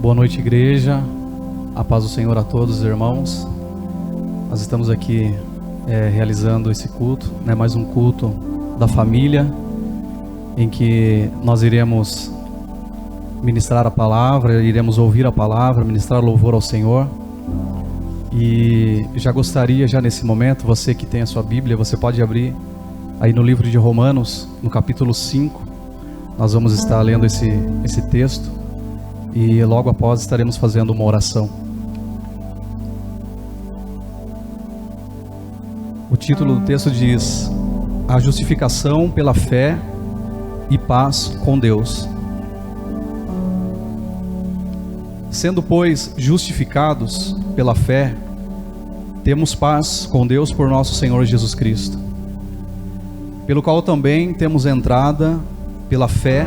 Boa noite, igreja. A paz do Senhor a todos os irmãos. Nós estamos aqui realizando esse culto, mais um culto da família, em que nós iremos ministrar a palavra, iremos ouvir a palavra, ministrar louvor ao Senhor. E já gostaria, já nesse momento, você que tem a sua Bíblia, você pode abrir aí no livro de Romanos, no capítulo 5. Nós vamos estar lendo esse texto. E logo após estaremos fazendo uma oração. O título do texto diz: A justificação pela fé e paz com Deus. Sendo, pois, justificados pela fé, temos paz com Deus por nosso Senhor Jesus Cristo, pelo qual também temos entrada pela fé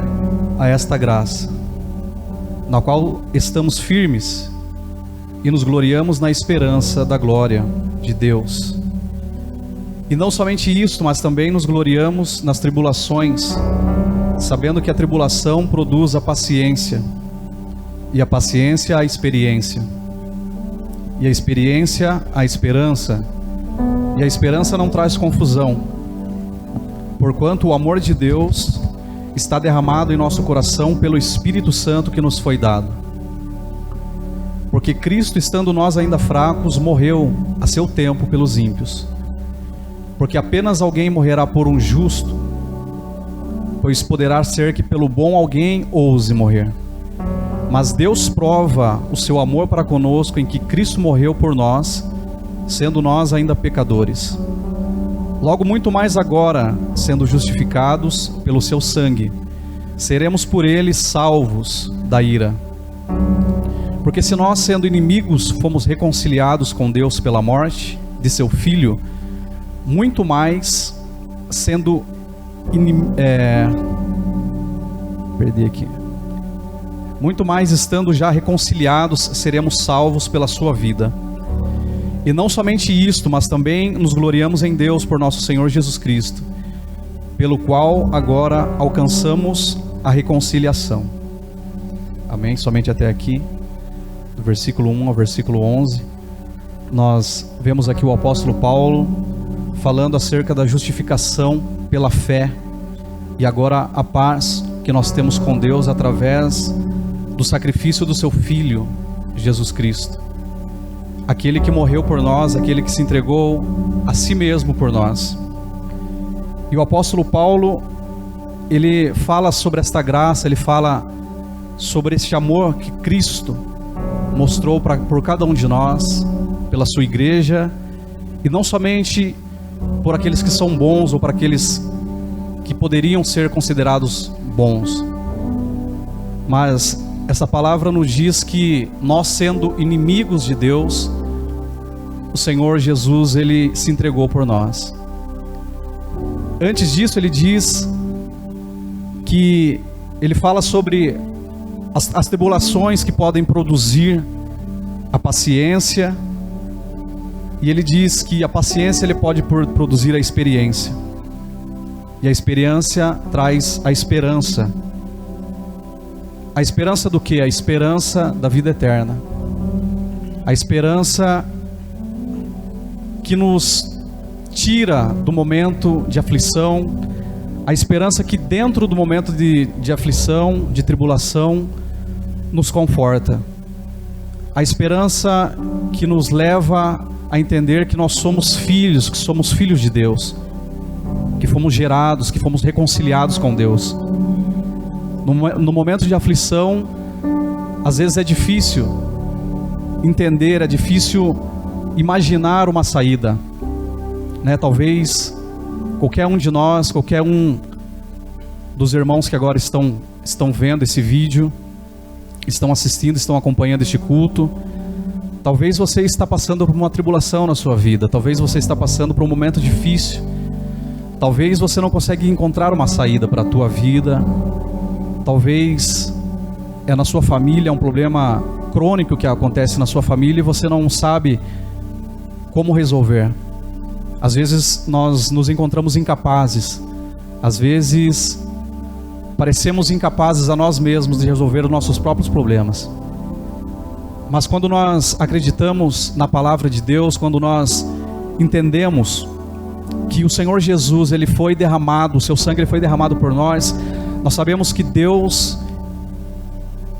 a esta graça, na qual estamos firmes e nos gloriamos na esperança da glória de Deus. E não somente isto, mas também nos gloriamos nas tribulações, sabendo que a tribulação produz a paciência, e a paciência a experiência, e a experiência a esperança, e a esperança não traz confusão, porquanto o amor de Deus está derramado em nosso coração pelo Espírito Santo que nos foi dado. Porque Cristo, estando nós ainda fracos, morreu a seu tempo pelos ímpios. Porque apenas alguém morrerá por um justo, pois poderá ser que pelo bom alguém ouse morrer. Mas Deus prova o seu amor para conosco em que Cristo morreu por nós, sendo nós ainda pecadores. Logo muito mais agora, sendo justificados pelo seu sangue, seremos por ele salvos da ira. Porque se nós, sendo inimigos, fomos reconciliados com Deus pela morte de seu Filho, muito mais sendo muito mais estando já reconciliados, seremos salvos pela sua vida. E não somente isto, mas também nos gloriamos em Deus por nosso Senhor Jesus Cristo, pelo qual agora alcançamos a reconciliação. Amém? Somente até aqui, do versículo 1 ao versículo 11, nós vemos aqui o apóstolo Paulo falando acerca da justificação pela fé, e agora a paz que nós temos com Deus através do sacrifício do seu Filho, Jesus Cristo. Aquele que morreu por nós, aquele que se entregou a si mesmo por nós. E o apóstolo Paulo, ele fala sobre esta graça, ele fala sobre este amor que Cristo mostrou por cada um de nós, pela sua igreja, e não somente por aqueles que são bons ou para aqueles que poderiam ser considerados bons, mas essa palavra nos diz que nós, sendo inimigos de Deus, o Senhor Jesus, ele se entregou por nós. Antes disso, ele diz que ele fala sobre as tribulações que podem produzir a paciência, e ele diz que a paciência ele pode produzir a experiência, e a experiência traz a esperança. A esperança do quê? A esperança da vida eterna. A esperança que nos tira do momento de aflição. A esperança que dentro do momento de aflição, de tribulação, nos conforta. A esperança que nos leva a entender que nós somos filhos, que somos filhos de Deus, que fomos gerados, que fomos reconciliados com Deus. No momento de aflição, às vezes é difícil entender, é difícil imaginar uma saída, Talvez qualquer um de nós, qualquer um dos irmãos que agora estão vendo esse vídeo, estão assistindo, estão acompanhando este culto, talvez você está passando por uma tribulação na sua vida, talvez você está passando por um momento difícil, talvez você não consegue encontrar uma saída para a tua vida, talvez na sua família, é um problema crônico que acontece na sua família e você não sabe como resolver. Às vezes nós nos encontramos incapazes, às vezes parecemos incapazes a nós mesmos de resolver os nossos próprios problemas. Mas quando nós acreditamos na palavra de Deus, quando nós entendemos que o Senhor Jesus, Ele foi derramado, o seu sangue Ele foi derramado por nós, nós sabemos que Deus,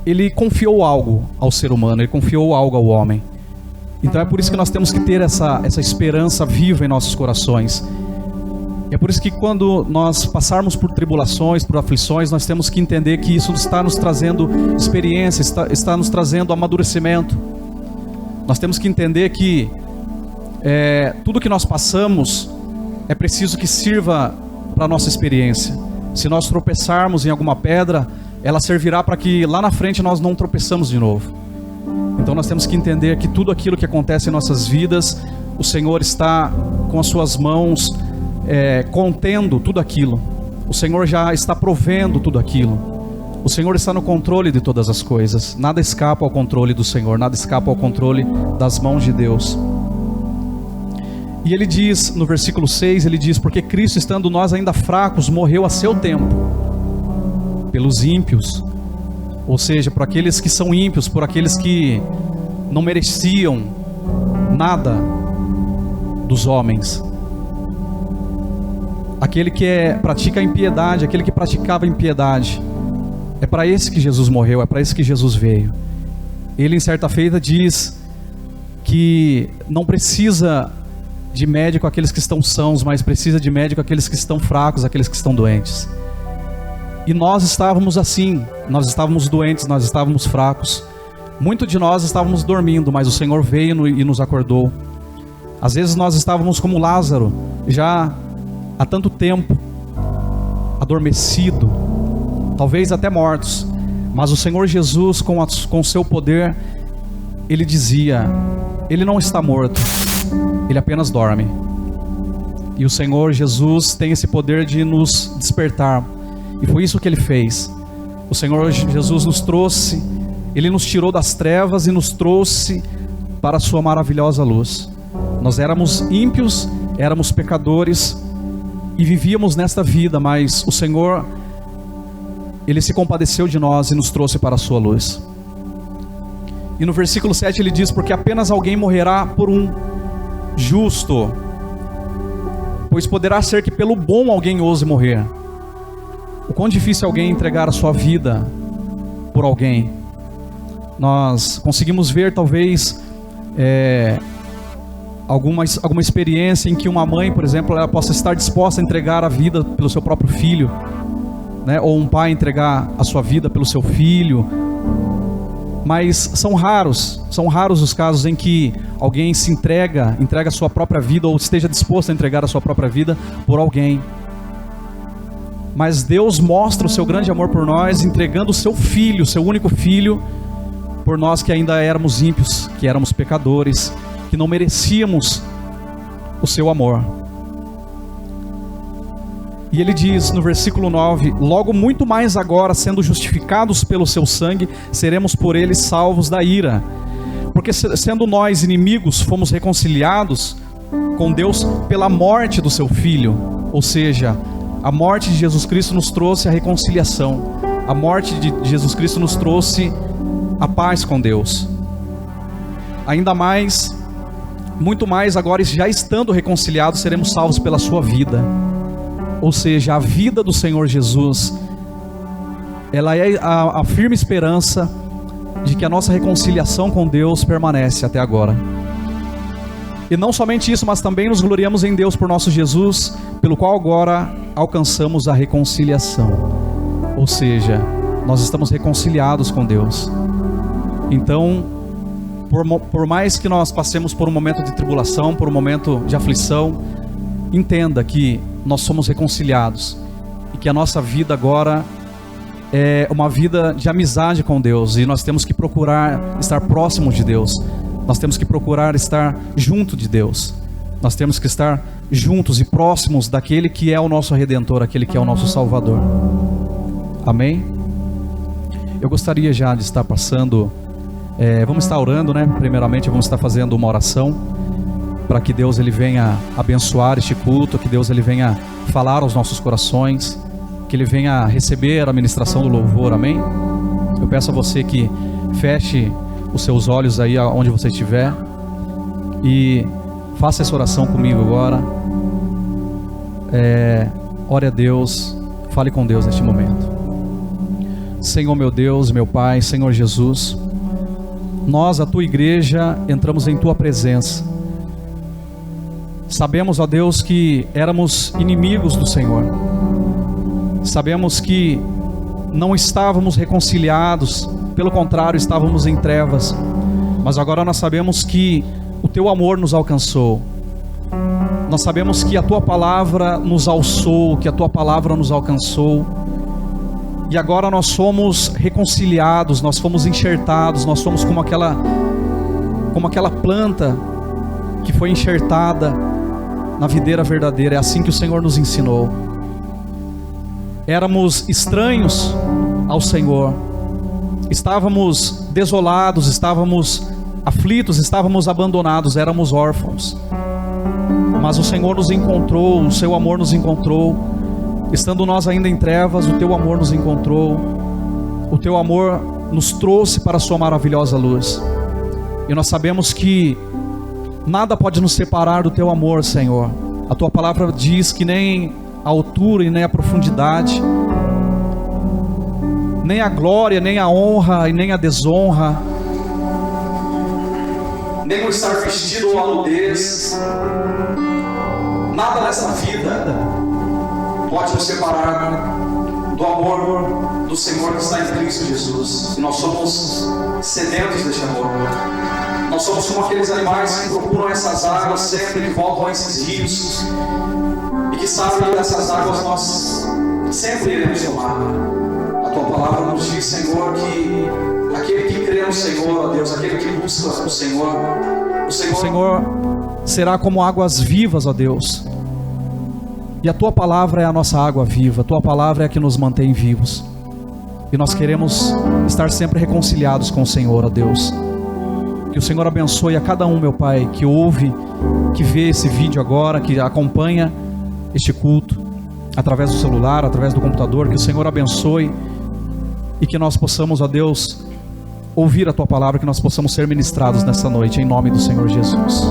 Ele confiou algo ao ser humano, Ele confiou algo ao homem. Então é por isso que nós temos que ter essa esperança viva em nossos corações. E é por isso que quando nós passarmos por tribulações, por aflições, nós temos que entender que isso está nos trazendo experiência, está nos trazendo amadurecimento. Nós temos que entender que tudo que nós passamos é preciso que sirva para a nossa experiência. Se nós tropeçarmos em alguma pedra, ela servirá para que lá na frente nós não tropeçamos de novo. Então nós temos que entender que tudo aquilo que acontece em nossas vidas, o Senhor está com as suas mãos contendo tudo aquilo. O Senhor já está provendo tudo aquilo. O Senhor está no controle de todas as coisas. Nada escapa ao controle do Senhor, nada escapa ao controle das mãos de Deus. E ele diz, no versículo 6, ele diz: porque Cristo, estando nós ainda fracos, morreu a seu tempo pelos ímpios. Ou seja, por aqueles que são ímpios, por aqueles que não mereciam nada dos homens. Aquele que pratica a impiedade, aquele que praticava a impiedade. É para esse que Jesus morreu, é para esse que Jesus veio. Ele em certa feita diz que não precisa de médico aqueles que estão sãos, mas precisa de médico aqueles que estão fracos, aqueles que estão doentes. E nós estávamos assim, nós estávamos doentes, nós estávamos fracos. Muito de nós estávamos dormindo, mas o Senhor veio e nos acordou. Às vezes nós estávamos como Lázaro, já há tanto tempo, adormecido, talvez até mortos. Mas o Senhor Jesus, com o seu poder, Ele dizia: Ele não está morto, Ele apenas dorme. E o Senhor Jesus tem esse poder de nos despertar. E foi isso que Ele fez. O Senhor Jesus nos trouxe, Ele nos tirou das trevas e nos trouxe para a sua maravilhosa luz. Nós éramos ímpios, éramos pecadores e vivíamos nesta vida, mas o Senhor, Ele se compadeceu de nós e nos trouxe para a sua luz. E no versículo 7 ele diz: porque apenas alguém morrerá por um justo, pois poderá ser que pelo bom alguém ouse morrer. O quão difícil é alguém entregar a sua vida por alguém. Nós conseguimos ver talvez alguma experiência em que uma mãe, por exemplo, ela possa estar disposta a entregar a vida pelo seu próprio filho, né? Ou um pai entregar a sua vida pelo seu filho. Mas são raros os casos em que alguém se entrega a sua própria vida, ou esteja disposto a entregar a sua própria vida por alguém. Mas Deus mostra o seu grande amor por nós, entregando o seu filho, seu único filho, por nós que ainda éramos ímpios, que éramos pecadores, que não merecíamos o seu amor. E ele diz no versículo 9: logo muito mais agora, sendo justificados pelo seu sangue, seremos por ele salvos da ira. Porque sendo nós inimigos, fomos reconciliados com Deus pela morte do seu filho. Ou seja, a morte de Jesus Cristo nos trouxe a reconciliação. A morte de Jesus Cristo nos trouxe a paz com Deus. Ainda mais, muito mais agora, já estando reconciliados, seremos salvos pela sua vida. Ou seja, a vida do Senhor Jesus, ela é a firme esperança de que a nossa reconciliação com Deus permanece até agora. E não somente isso, mas também nos gloriamos em Deus por nosso Jesus, pelo qual agora alcançamos a reconciliação. Ou seja, nós estamos reconciliados com Deus. Então, por mais que nós passemos por um momento de tribulação, por um momento de aflição, entenda que nós somos reconciliados e que a nossa vida agora é uma vida de amizade com Deus, e nós temos que procurar estar próximos de Deus. Nós temos que procurar estar junto de Deus. Nós temos que estar juntos e próximos daquele que é o nosso Redentor, aquele que é o nosso Salvador. Amém? Eu gostaria já de estar passando, vamos estar orando, né? Primeiramente vamos estar fazendo uma oração para que Deus ele venha abençoar este culto, que Deus ele venha falar aos nossos corações, que Ele venha receber a ministração do louvor, amém? Eu peço a você que feche os seus olhos aí onde você estiver e faça essa oração comigo agora. Ore a Deus, fale com Deus neste momento. Senhor meu Deus, meu Pai, Senhor Jesus, nós, a Tua igreja, entramos em Tua presença. Sabemos, ó Deus, que éramos inimigos do Senhor. Sabemos que não estávamos reconciliados, pelo contrário, estávamos em trevas. Mas agora nós sabemos que o Teu amor nos alcançou. Nós sabemos que a Tua palavra nos alçou, que a Tua palavra nos alcançou. E agora nós somos reconciliados, nós fomos enxertados, nós somos como aquela planta que foi enxertada na videira verdadeira. É assim que o Senhor nos ensinou. Éramos estranhos ao Senhor, estávamos desolados, estávamos aflitos, estávamos abandonados, éramos órfãos. Mas o Senhor nos encontrou, o Seu amor nos encontrou. Estando nós ainda em trevas, o Teu amor nos encontrou. O Teu amor nos trouxe para a Sua maravilhosa luz. E nós sabemos que nada pode nos separar do Teu amor, Senhor. A Tua palavra diz que nem a altura e nem a profundidade, nem a glória, nem a honra e nem a desonra, nem o estar vestido ou a nudez, nada nessa vida pode nos separar do amor do Senhor que está em Cristo Jesus. E nós somos sedentos deste amor. Nós somos como aqueles animais que procuram essas águas sempre, que voltam a esses rios, e que sabem que dessas águas nós sempre iremos tomar. A Tua palavra nos diz, Senhor, que aquele que crê no Senhor, ó Deus, aquele que busca o Senhor será como águas vivas, ó Deus. E a Tua palavra é a nossa água viva, a Tua palavra é a que nos mantém vivos. E nós queremos estar sempre reconciliados com o Senhor, ó Deus. Que o Senhor abençoe a cada um, meu Pai, que ouve, que vê esse vídeo agora, que acompanha este culto através do celular, através do computador. Que o Senhor abençoe e que nós possamos, ó Deus, ouvir a Tua palavra, que nós possamos ser ministrados nessa noite, em nome do Senhor Jesus.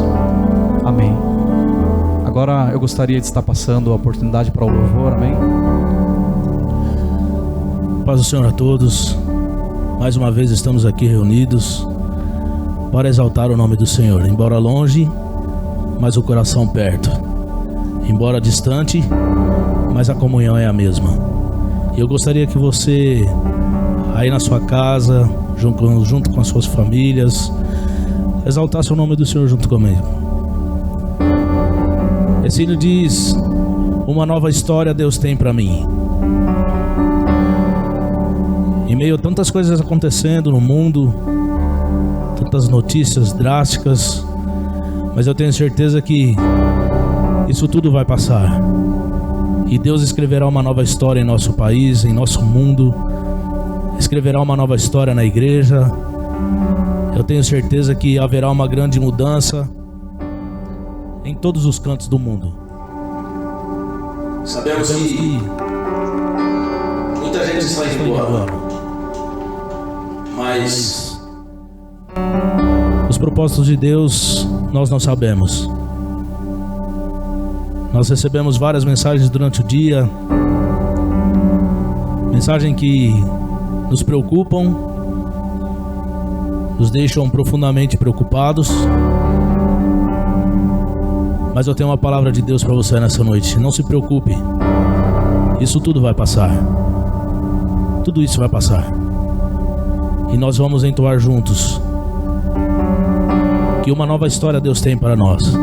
Amém. Agora eu gostaria de estar passando a oportunidade para o louvor, amém? Paz do Senhor a todos. Mais uma vez estamos aqui reunidos para exaltar o nome do Senhor, embora longe, mas o coração perto, embora distante, mas a comunhão é a mesma. E eu gostaria que você, aí na sua casa, junto com as suas famílias, exaltasse o nome do Senhor junto comigo. Esse hino diz: uma nova história Deus tem para mim. Em meio a tantas coisas acontecendo no mundo, tantas notícias drásticas, mas eu tenho certeza que isso tudo vai passar. E Deus escreverá uma nova história em nosso país, em nosso mundo. Escreverá uma nova história na igreja. Eu tenho certeza que haverá uma grande mudança em todos os cantos do mundo. Sabemos que muita gente está indo embora, mas os propósitos de Deus nós não sabemos. Nós recebemos várias mensagens durante o dia, mensagens que nos preocupam, nos deixam profundamente preocupados. Mas eu tenho uma palavra de Deus para você nessa noite. Não se preocupe, isso tudo vai passar. Tudo isso vai passar. E nós vamos entoar juntos que uma nova história Deus tem para nós.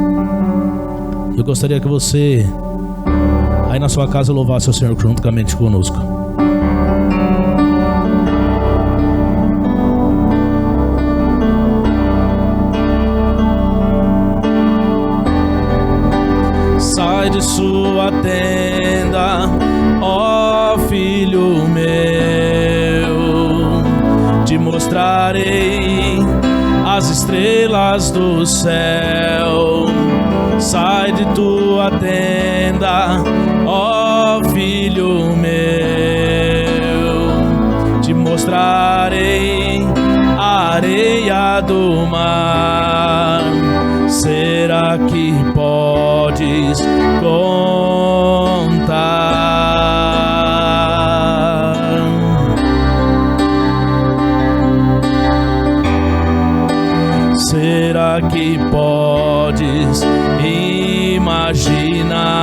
Eu gostaria que você, aí na sua casa, louvasse o Senhor juntamente conosco. Sai de sua tenda, ó filho meu, te mostrarei as estrelas do céu. Sai de tua tenda, ó filho meu, te mostrarei a areia do mar, será que podes contar? Será que podes imaginar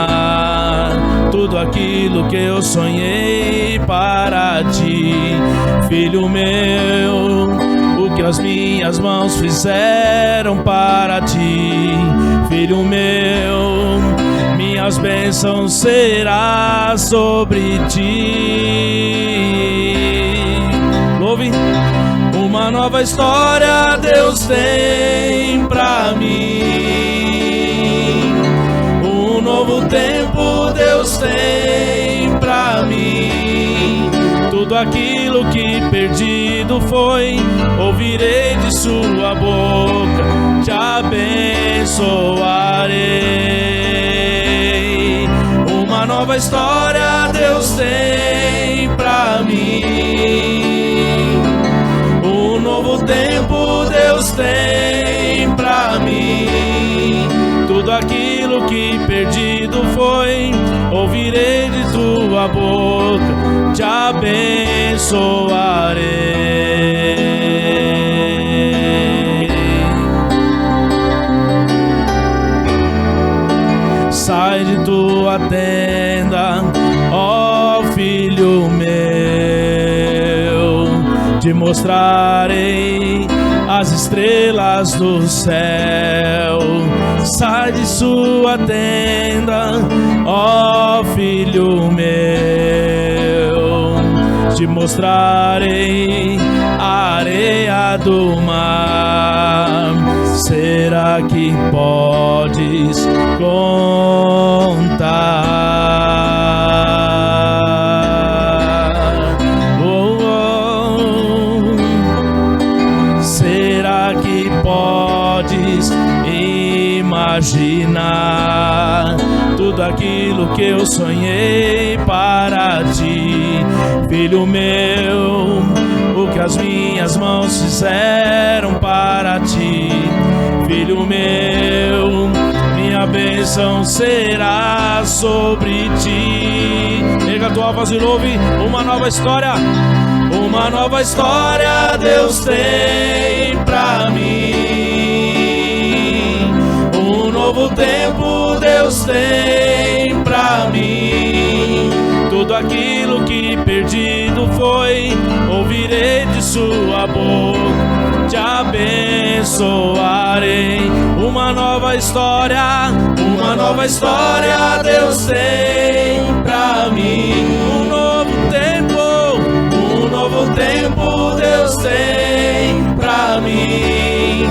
tudo aquilo que eu sonhei para ti, filho meu? O que as minhas mãos fizeram para ti, filho meu, minhas bênçãos será sobre ti. Louve. Uma nova história Deus tem pra mim, um novo tempo Deus tem pra mim. Tudo aquilo que perdido foi, ouvirei de sua boca, te abençoarei. Uma nova história Deus tem pra mim, um novo tempo Deus tem pra mim. Tudo aquilo que perdido foi, ouvirei de tua boca, te abençoarei. Sai de tua tenda, ó filho meu, te mostrarei as estrelas do céu. Sai de sua tenda, ó filho meu, te mostrarei a areia do mar. Será que podes contar? Será que podes imaginar tudo aquilo que eu sonhei para ti, filho meu? O que as minhas mãos fizeram para ti, filho meu, minha bênção será sobre ti. Pega a tua voz e louve. Uma nova história, uma nova história Deus tem pra mim, um novo tempo Deus tem pra mim. Tudo aquilo que perdido foi, ouvirei de sua boca, te abençoarei. Uma nova história Deus tem pra mim, um novo tempo Deus tem pra mim.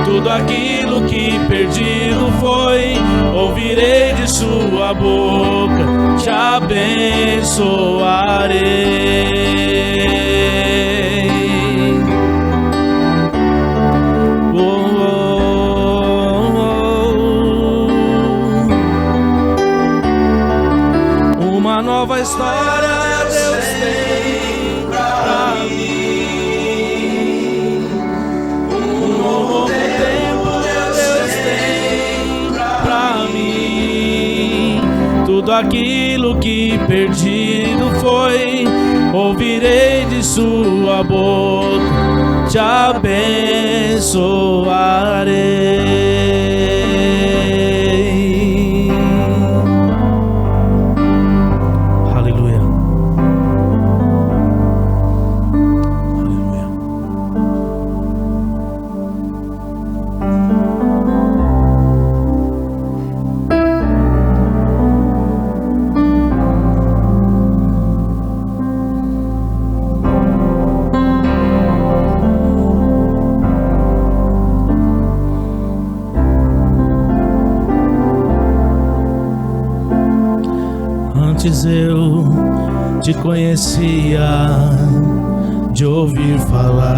Tudo aquilo que perdido foi, ouvirei de sua boca, te abençoarei. Uma nova história Deus tem pra mim, um novo tempo Deus tem pra mim. Tudo aquilo que perdido foi, ouvirei de sua boca, te abençoarei. Aleluia. Aleluia. Antes eu te conhecia de ouvir falar,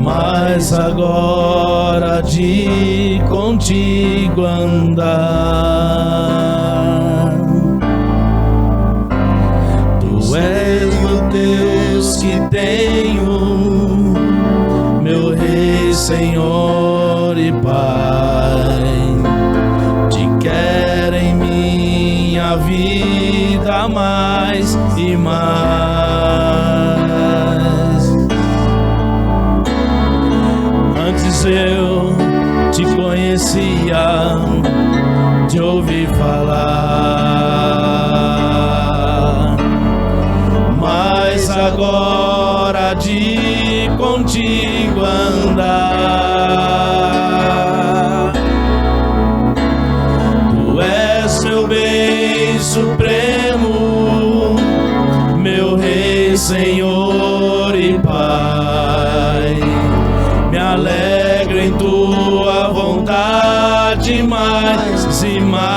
mas agora de contigo andar. Tu és meu Deus que tem minha vida mais e mais. Antes eu te conhecia de ouvir falar, mas agora de contigo andar, tu és meu bem supremo, meu Rei, Senhor e Pai. Me alegro em tua vontade mais e mais.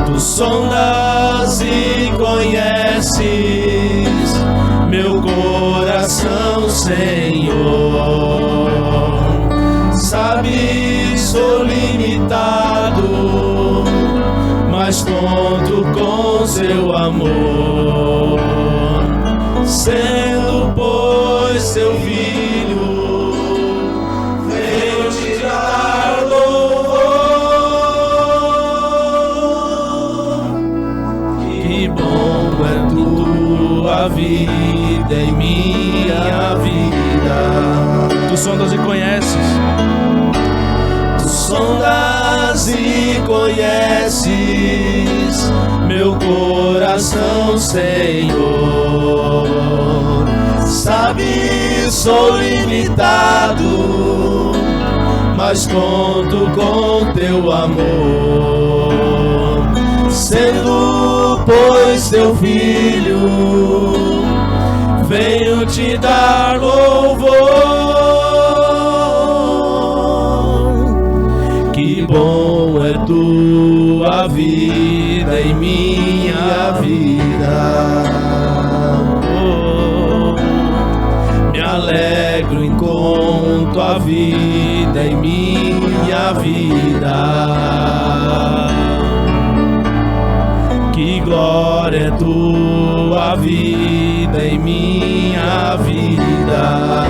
Tu sondas e conheces meu coração, Senhor. Sabes, sou limitado, mas conto com seu amor. Sendo, pois, seu filho, venho te dar louvor. Que bom é tua vida em minha vida. Tu sondas e conheces. Tu sondas e conheces meu coração, Senhor. Sabes, sou limitado, mas conto com teu amor. Sendo, pois, teu filho, venho te dar louvor. Que bom é tua vida em minha vida. Me alegro enquanto a vida em minha vida. Que glória é tua vida em minha vida.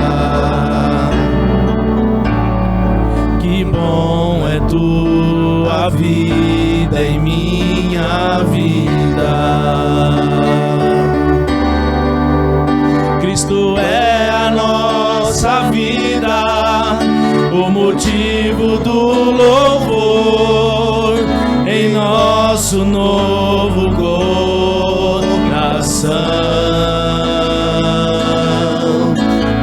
Que bom é tua vida em minha vida. Cristo é a nossa vida, o motivo do louvor em nosso novo coração.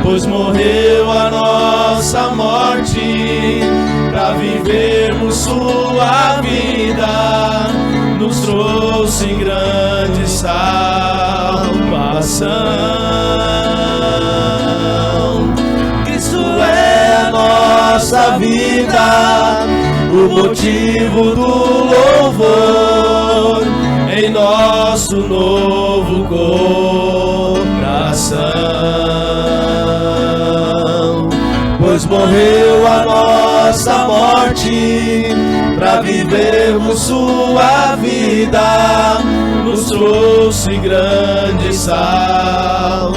Pois morreu a nossa morte para vivermos sua vida, nos trouxe grande salvação. Cristo é a nossa vida, o motivo do louvor em nosso novo coração. Pois morreu a nossa morte para vivermos sua vida, nos trouxe grande salvação.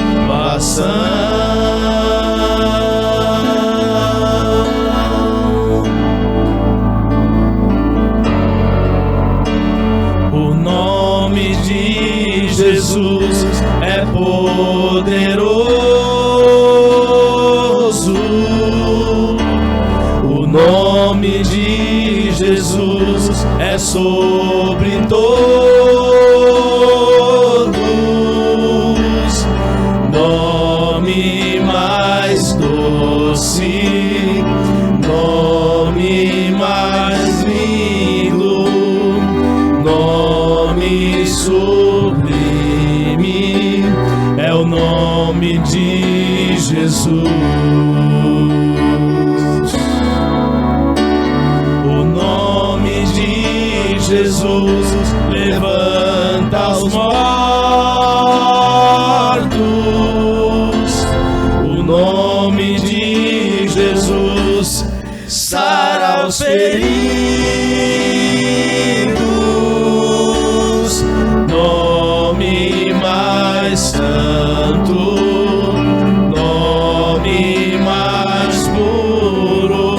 O nome de Jesus é poderoso. O nome de Jesus é sobre todos. Nome mais doce, nome mais lindo, nome sublime é o nome de Jesus. Jesus levanta os mortos. O nome de Jesus sara os feridos. Nome mais santo, nome mais puro,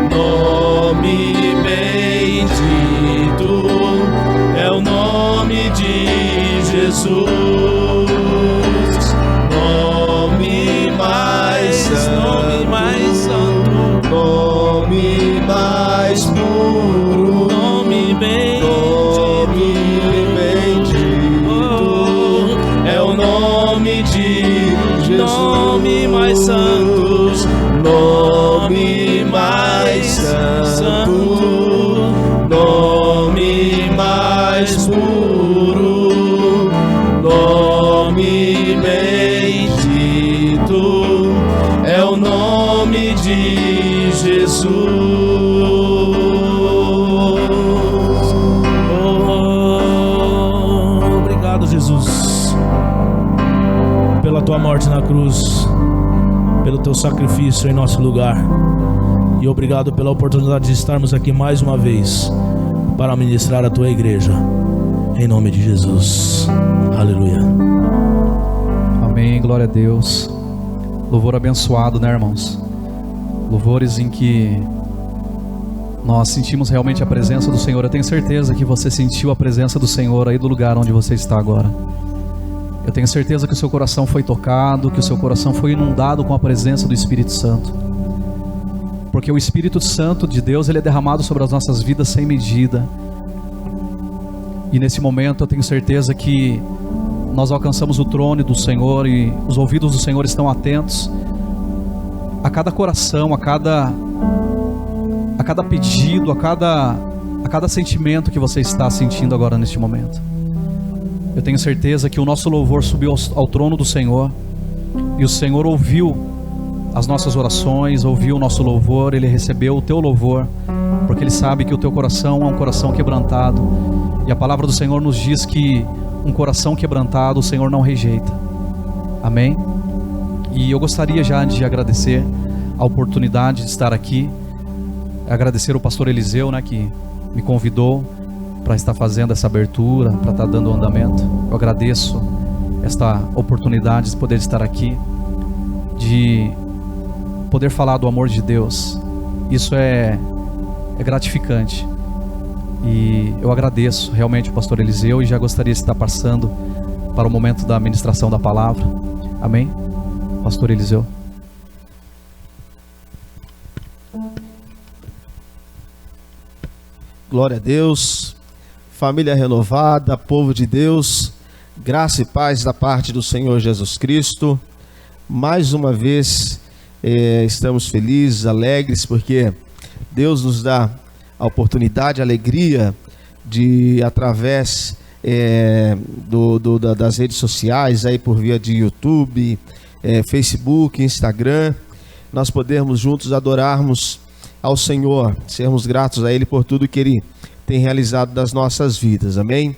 nome nome mais santo, nome mais puro, nome bendito, é o nome de Jesus. Nome mais santo, nome mais santo, nome mais puro, nome bendito, é o nome de Jesus. Oh, obrigado, Jesus, pela tua morte na cruz, pelo teu sacrifício em nosso lugar. E obrigado pela oportunidade de estarmos aqui mais uma vez para ministrar a tua igreja. Em nome de Jesus. Aleluia. Amém, glória a Deus. Louvor abençoado, né, irmãos? Louvores em que nós sentimos realmente a presença do Senhor. Eu tenho certeza que você sentiu a presença do Senhor aí do lugar onde você está agora. Eu tenho certeza que o seu coração foi tocado, que o seu coração foi inundado com a presença do Espírito Santo. Porque o Espírito Santo de Deus, ele é derramado sobre as nossas vidas sem medida. E nesse momento eu tenho certeza que nós alcançamos o trono do Senhor e os ouvidos do Senhor estão atentos a cada coração, a cada pedido, a cada sentimento que você está sentindo agora neste momento. Eu tenho certeza que o nosso louvor subiu ao trono do Senhor e o Senhor ouviu as nossas orações, ouviu o nosso louvor, Ele recebeu o teu louvor, porque Ele sabe que o teu coração é um coração quebrantado, e a palavra do Senhor nos diz que um coração quebrantado o Senhor não rejeita. Amém? E eu gostaria já de agradecer a oportunidade de estar aqui, agradecer o pastor Eliseu, né, que me convidou para estar fazendo essa abertura, para estar dando andamento. Eu agradeço esta oportunidade de poder estar aqui, de poder falar do amor de Deus. Isso é gratificante. E eu agradeço realmente o pastor Eliseu e já gostaria de estar passando para o momento da ministração da palavra. Amém? Pastor Eliseu. Glória a Deus, família renovada, povo de Deus, graça e paz da parte do Senhor Jesus Cristo. Mais uma vez estamos felizes, alegres, porque Deus nos dá a oportunidade, a alegria de, através das redes sociais, aí por via de YouTube, Facebook, Instagram, nós podermos juntos adorarmos ao Senhor, sermos gratos a Ele por tudo que Ele tem realizado nas nossas vidas, amém?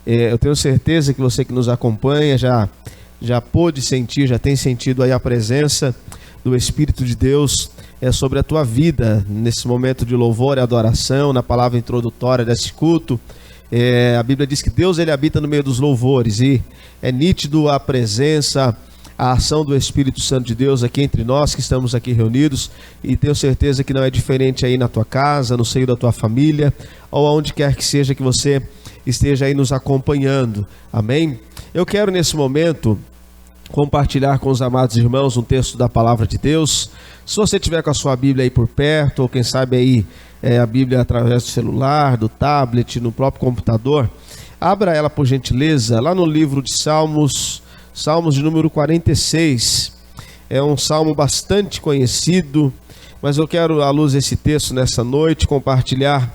Eu tenho certeza que você que nos acompanha já pôde sentir, já tem sentido aí a presença do Espírito de Deus sobre a tua vida, nesse momento de louvor e adoração, na palavra introdutória desse culto. A Bíblia diz que Deus, Ele habita no meio dos louvores, e é nítido a presença, a ação do Espírito Santo de Deus aqui entre nós que estamos aqui reunidos, e tenho certeza que não é diferente aí na tua casa, no seio da tua família, ou aonde quer que seja que você esteja aí nos acompanhando, amém? Eu quero nesse momento compartilhar com os amados irmãos um texto da palavra de Deus. Se você tiver com a sua Bíblia aí por perto, ou quem sabe aí a Bíblia através do celular, do tablet, no próprio computador, abra ela por gentileza, lá no livro de Salmos de número 46, é um salmo bastante conhecido, mas eu quero, à luz desse texto nessa noite, compartilhar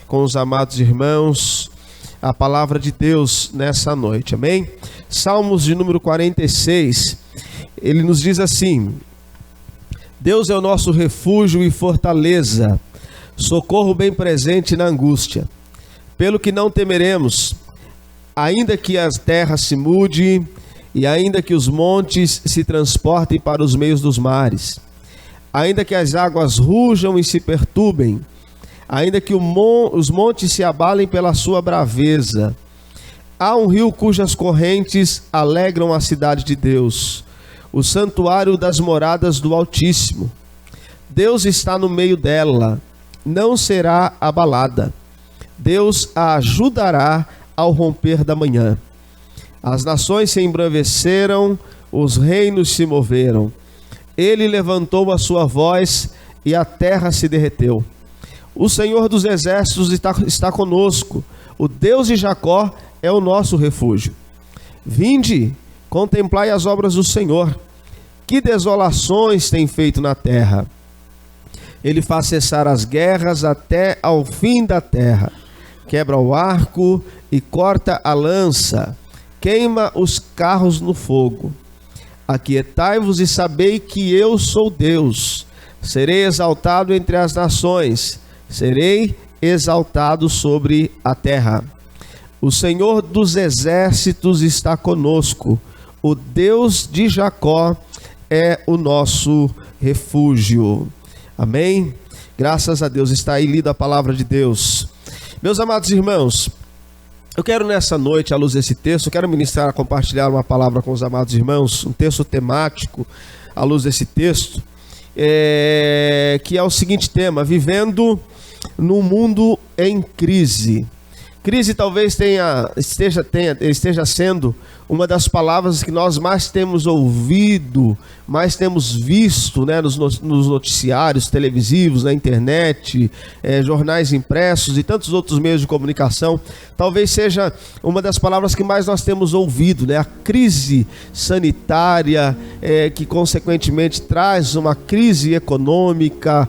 com os amados irmãos a palavra de Deus nessa noite, amém? Salmos de número 46, ele nos diz assim: Deus é o nosso refúgio e fortaleza, socorro bem presente na angústia. Pelo que não temeremos, ainda que a terra se mude, e ainda que os montes se transportem para os meios dos mares, ainda que as águas rujam e se perturbem, ainda que os montes se abalem pela sua braveza, há um rio cujas correntes alegram a cidade de Deus, o santuário das moradas do Altíssimo. Deus está no meio dela, não será abalada. Deus a ajudará ao romper da manhã. As nações se embraveceram, os reinos se moveram. Ele levantou a sua voz e a terra se derreteu. O Senhor dos exércitos está conosco. O Deus de Jacó é o nosso refúgio. Vinde, contemplai as obras do Senhor. Que desolações tem feito na terra. Ele faz cessar as guerras até ao fim da terra. Quebra o arco e corta a lança. Queima os carros no fogo. Aquietai-vos e sabei que eu sou Deus. Serei exaltado entre as nações. Serei exaltado sobre a terra. O Senhor dos exércitos está conosco. O Deus de Jacó é o nosso refúgio. Amém? Graças a Deus. Está aí lida a palavra de Deus. Meus amados irmãos, eu quero nessa noite, à luz desse texto, eu quero ministrar, compartilhar uma palavra com os amados irmãos, um texto temático, à luz desse texto, que é o seguinte tema: vivendo num mundo em crise. Crise talvez esteja sendo uma das palavras que nós mais temos ouvido, mais temos visto, né, nos noticiários televisivos, na internet, jornais impressos e tantos outros meios de comunicação. Talvez seja uma das palavras que mais nós temos ouvido, né? A crise sanitária, que consequentemente traz uma crise econômica,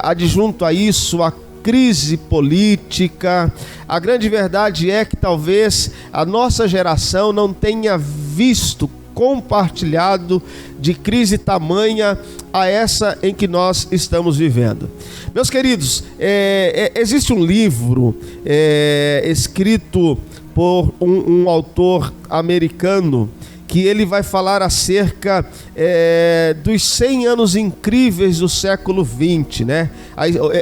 adjunto a isso a crise política. A grande verdade é que talvez a nossa geração não tenha visto, compartilhado de crise tamanha a essa em que nós estamos vivendo. Meus queridos, existe um livro escrito por um autor americano, que ele vai falar acerca dos 100 anos incríveis do século XX, né?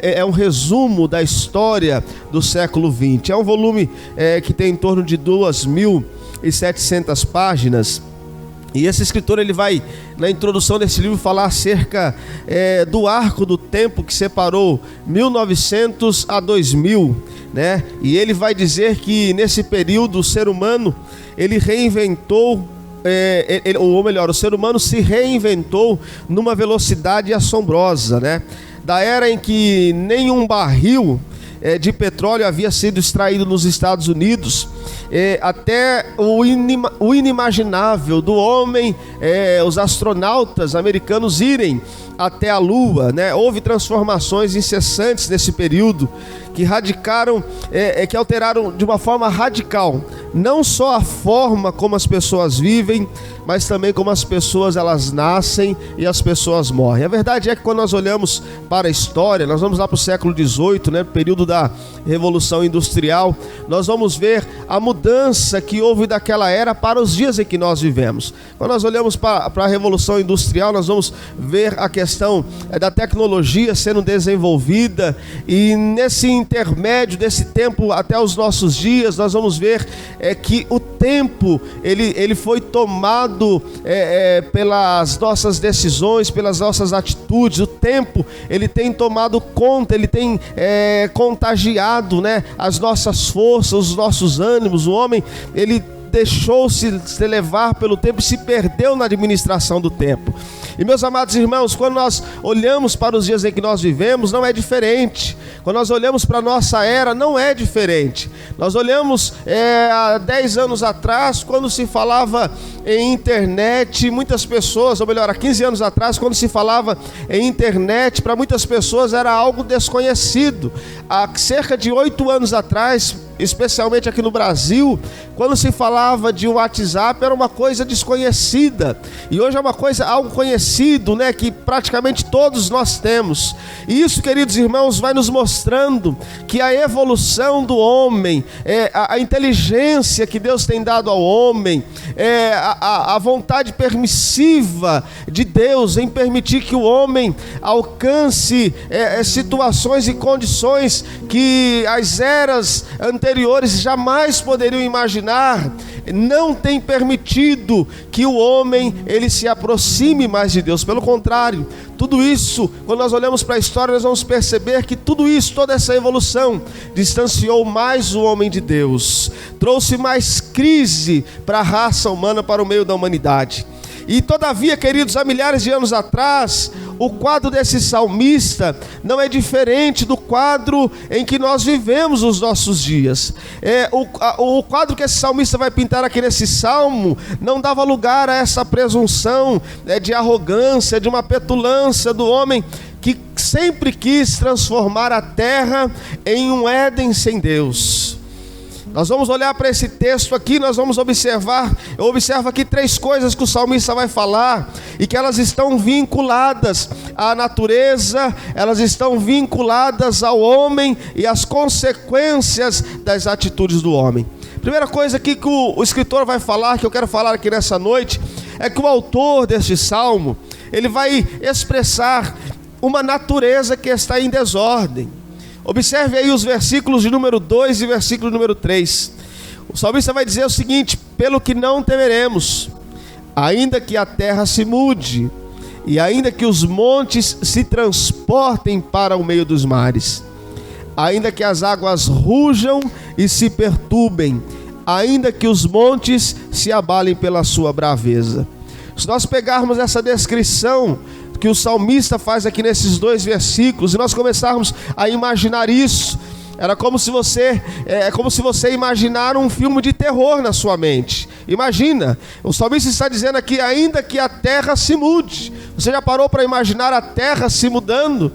É um resumo da história do século XX. É um volume que tem em torno de 2.700 páginas. E esse escritor, ele vai, na introdução desse livro, falar acerca do arco do tempo que separou 1900 a 2000, né? E ele vai dizer que nesse período o ser humano, ele reinventou, ou melhor, o ser humano se reinventou numa velocidade assombrosa, né? Da era em que nenhum barril de petróleo havia sido extraído nos Estados Unidos, até o inimaginável do homem, os astronautas americanos irem até a Lua, né? Houve transformações incessantes nesse período que radicaram, que alteraram de uma forma radical não só a forma como as pessoas vivem, mas também como as pessoas elas nascem e as pessoas morrem. A verdade é que quando nós olhamos para a história, nós vamos lá para o século XVIII, né, período da Revolução Industrial, nós vamos ver a mudança que houve daquela era para os dias em que nós vivemos. Quando nós olhamos para a Revolução Industrial, nós vamos ver a questão da tecnologia sendo desenvolvida, e nesse intermédio desse tempo até os nossos dias, nós vamos ver que o tempo ele foi tomado pelas nossas decisões, pelas nossas atitudes. O tempo ele tem tomado conta, ele tem contagiado, né, as nossas forças, os nossos ânimos. O homem ele deixou-se levar pelo tempo e se perdeu na administração do tempo. E meus amados irmãos, quando nós olhamos para os dias em que nós vivemos, não é diferente. Quando nós olhamos para a nossa era, não é diferente. Nós olhamos há 10 anos atrás, quando se falava em internet, muitas pessoas, ou melhor, há 15 anos atrás, quando se falava em internet, para muitas pessoas era algo desconhecido. Há cerca de 8 anos atrás, especialmente aqui no Brasil, quando se falava de WhatsApp, era uma coisa desconhecida, e hoje é uma coisa, algo conhecido, né, que praticamente todos nós temos. E isso, queridos irmãos, vai nos mostrando que a evolução do homem, a inteligência que Deus tem dado ao homem, a vontade permissiva de Deus em permitir que o homem alcance situações e condições que as eras anteriores anteriores jamais poderiam imaginar, não tem permitido que o homem ele se aproxime mais de Deus. Pelo contrário, tudo isso, quando nós olhamos para a história, nós vamos perceber que tudo isso, toda essa evolução, distanciou mais o homem de Deus, trouxe mais crise para a raça humana, para o meio da humanidade. E todavia, queridos, há milhares de anos atrás, o quadro desse salmista não é diferente do quadro em que nós vivemos os nossos dias. O quadro que esse salmista vai pintar aqui nesse salmo não dava lugar a essa presunção de arrogância, de uma petulância do homem que sempre quis transformar a terra em um Éden sem Deus. Nós vamos olhar para esse texto aqui, nós vamos observar, eu observo aqui 3 coisas que o salmista vai falar, e que elas estão vinculadas à natureza, elas estão vinculadas ao homem e às consequências das atitudes do homem. Primeira coisa aqui que o escritor vai falar, que eu quero falar aqui nessa noite, é que o autor deste salmo, ele vai expressar uma natureza que está em desordem. Observe aí os versículos de número 2 e versículo número 3. O salmista vai dizer o seguinte: pelo que não temeremos, ainda que a terra se mude, e ainda que os montes se transportem para o meio dos mares, ainda que as águas rujam e se perturbem, ainda que os montes se abalem pela sua braveza. Se nós pegarmos essa descrição que o salmista faz aqui nesses 2 versículos, e nós começarmos a imaginar isso, era como se você imaginar um filme de terror na sua mente. Imagina, o salmista está dizendo aqui, ainda que a terra se mude. Você já parou para imaginar a terra se mudando?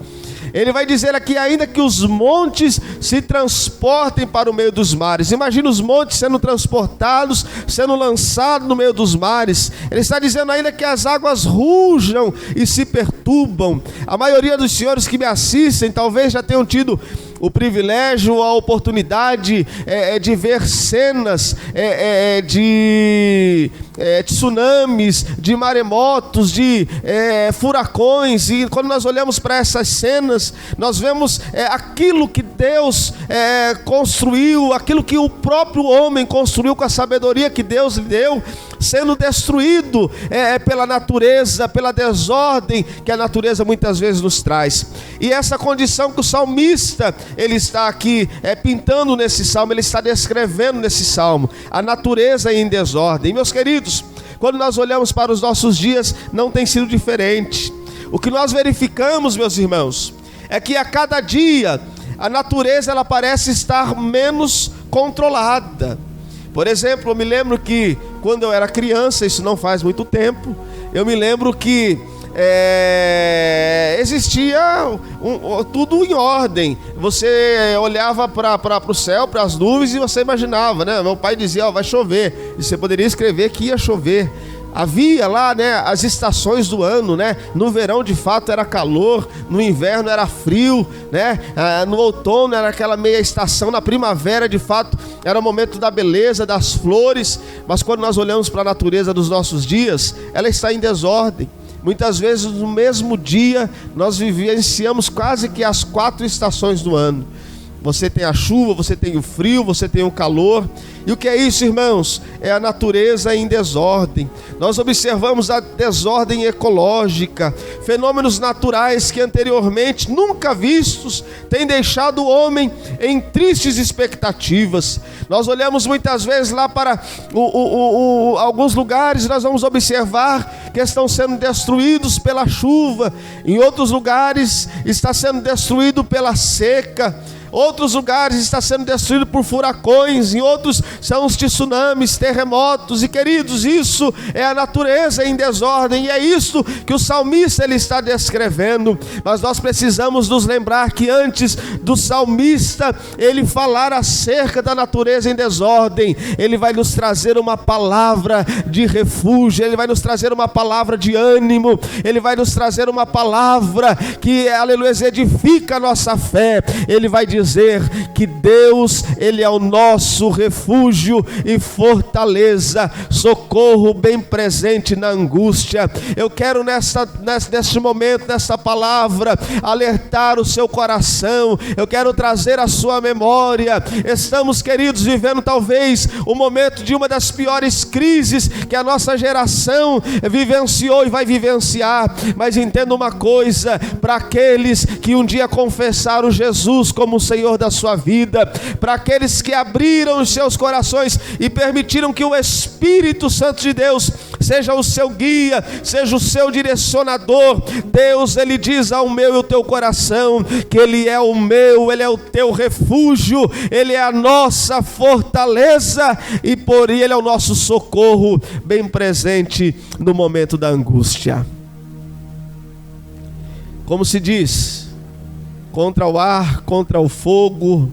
Ele vai dizer aqui, ainda que os montes se transportem para o meio dos mares. Imagina os montes sendo transportados, sendo lançados no meio dos mares. Ele está dizendo ainda que as águas rujam e se perturbam. A maioria dos senhores que me assistem talvez já tenham tido o privilégio, a oportunidade de ver cenas de tsunamis, de maremotos, de furacões. E quando nós olhamos para essas cenas, nós vemos aquilo que Deus construiu, aquilo que o próprio homem construiu com a sabedoria que Deus lhe deu, sendo destruído pela natureza, pela desordem que a natureza muitas vezes nos traz. E essa condição que o salmista ele está aqui pintando nesse salmo, ele está descrevendo nesse salmo, a natureza em desordem. Meus queridos, quando nós olhamos para os nossos dias, não tem sido diferente. O que nós verificamos, meus irmãos, é que a cada dia a natureza ela parece estar menos controlada. Por exemplo, eu me lembro que quando eu era criança, isso não faz muito tempo, eu me lembro que existia tudo em ordem. Você olhava para o céu, para as nuvens, e você imaginava, né? Meu pai dizia, vai chover, e você poderia escrever que ia chover. Havia lá, né, as estações do ano, né? No verão de fato era calor, no inverno era frio, né? No outono era aquela meia estação, na primavera de fato era o momento da beleza, das flores. Mas quando nós olhamos para a natureza dos nossos dias, ela está em desordem. Muitas vezes no mesmo dia nós vivenciamos quase que as 4 estações do ano. Você tem a chuva, você tem o frio, você tem o calor. E o que é isso, irmãos? É a natureza em desordem. Nós observamos a desordem ecológica. Fenômenos naturais que anteriormente nunca vistos têm deixado o homem em tristes expectativas. Nós olhamos muitas vezes lá para alguns lugares, nós vamos observar que estão sendo destruídos pela chuva. Em outros lugares está sendo destruído pela seca. Outros lugares está sendo destruído por furacões, em outros são os tsunamis, terremotos. E queridos, isso é a natureza em desordem, e é isso que o salmista ele está descrevendo. Mas nós precisamos nos lembrar que antes do salmista ele falar acerca da natureza em desordem, ele vai nos trazer uma palavra de refúgio, ele vai nos trazer uma palavra de ânimo, ele vai nos trazer uma palavra que, aleluia, edifica a nossa fé. Ele vai dizer dizer que Deus, Ele é o nosso refúgio e fortaleza, socorro bem presente na angústia. Eu quero neste momento, nessa palavra, alertar o seu coração. Eu quero trazer a sua memória. Estamos, queridos, vivendo talvez o momento de uma das piores crises que a nossa geração vivenciou e vai vivenciar. Mas entenda uma coisa: para aqueles que um dia confessaram Jesus como o Senhor da sua vida, para aqueles que abriram os seus corações e permitiram que o Espírito Santo de Deus seja o seu guia, seja o seu direcionador, Deus, Ele diz ao meu e ao teu coração que Ele é o meu, Ele é o teu refúgio, Ele é a nossa fortaleza e por Ele é o nosso socorro bem presente no momento da angústia. Como se diz, contra o ar, contra o fogo,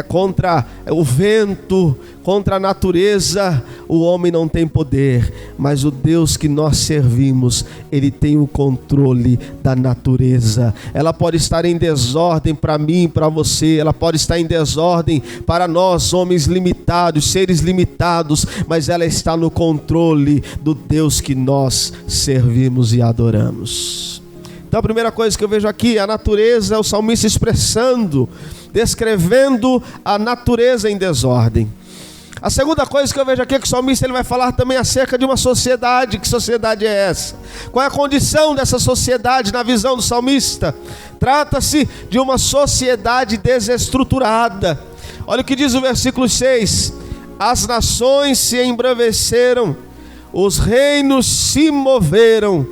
contra o vento, contra a natureza, o homem não tem poder, mas o Deus que nós servimos, Ele tem o controle da natureza. Ela pode estar em desordem para mim, para você, ela pode estar em desordem para nós, homens limitados, seres limitados, mas ela está no controle do Deus que nós servimos e adoramos. Então a primeira coisa que eu vejo aqui, a natureza, o salmista expressando, descrevendo a natureza em desordem. A segunda coisa que eu vejo aqui é que o salmista ele vai falar também acerca de uma sociedade. Que sociedade é essa? Qual é a condição dessa sociedade na visão do salmista? Trata-se de uma sociedade desestruturada. Olha o que diz o versículo 6: as nações se embraveceram, os reinos se moveram,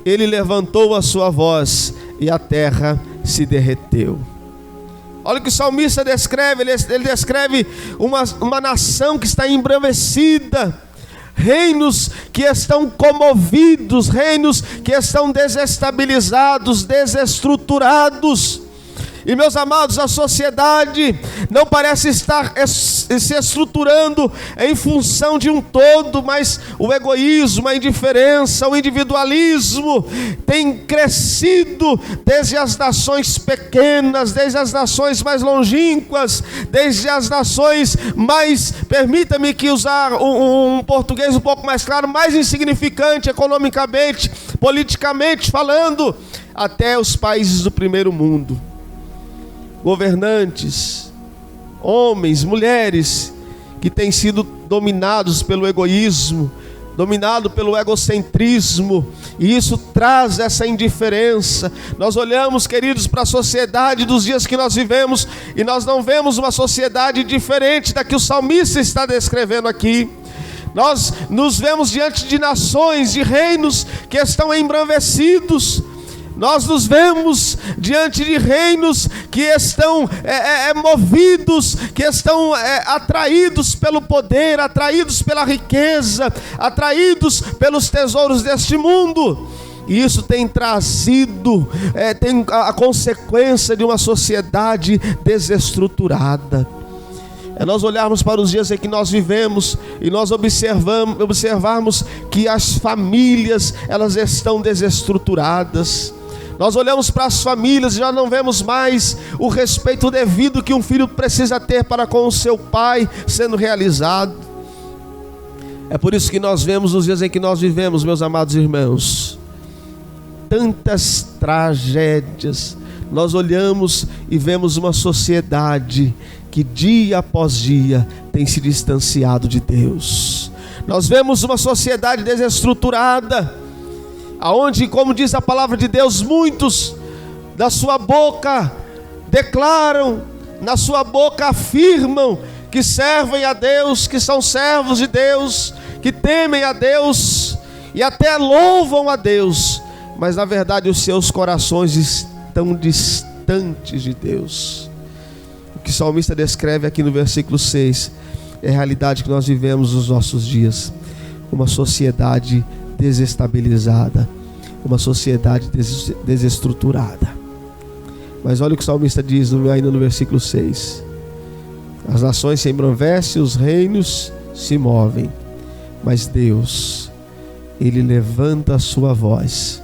ele levantou a sua voz e a terra se derreteu. Olha o que o salmista descreve, ele descreve uma nação que está embravecida, reinos que estão comovidos, reinos que estão desestabilizados, desestruturados. E meus amados, a sociedade não parece estar se estruturando em função de um todo, mas o egoísmo, a indiferença, o individualismo tem crescido desde as nações pequenas, desde as nações mais longínquas, desde as nações mais, permita-me que usar um português um pouco mais claro, mais insignificante economicamente, politicamente falando, até os países do primeiro mundo. Governantes, homens, mulheres que têm sido dominados pelo egoísmo, dominado pelo egocentrismo, e isso traz essa indiferença. Nós olhamos, queridos, para a sociedade dos dias que nós vivemos e nós não vemos uma sociedade diferente da que o salmista está descrevendo aqui. Nós nos vemos diante de nações, de reinos que estão embravecidos. Nós nos vemos diante de reinos que estão movidos, que estão atraídos pelo poder, atraídos pela riqueza, atraídos pelos tesouros deste mundo. E isso tem trazido, tem a consequência de uma sociedade desestruturada. É nós olharmos para os dias em que nós vivemos e nós observarmos que as famílias, elas estão desestruturadas. Nós olhamos para as famílias e já não vemos mais o respeito devido que um filho precisa ter para com o seu pai sendo realizado. É por isso que nós vemos nos dias em que nós vivemos, meus amados irmãos, tantas tragédias. Nós olhamos e vemos uma sociedade que dia após dia tem se distanciado de Deus. Nós vemos uma sociedade desestruturada, aonde, como diz a palavra de Deus, muitos da sua boca declaram, na sua boca afirmam que servem a Deus, que são servos de Deus, que temem a Deus e até louvam a Deus, mas na verdade os seus corações estão distantes de Deus. O que o salmista descreve aqui no versículo 6 é a realidade que nós vivemos nos nossos dias. Uma sociedade desestabilizada, uma sociedade desestruturada. Mas olha o que o salmista diz ainda no versículo 6: as nações se embravecem, os reinos se movem, mas Deus, Ele levanta a sua voz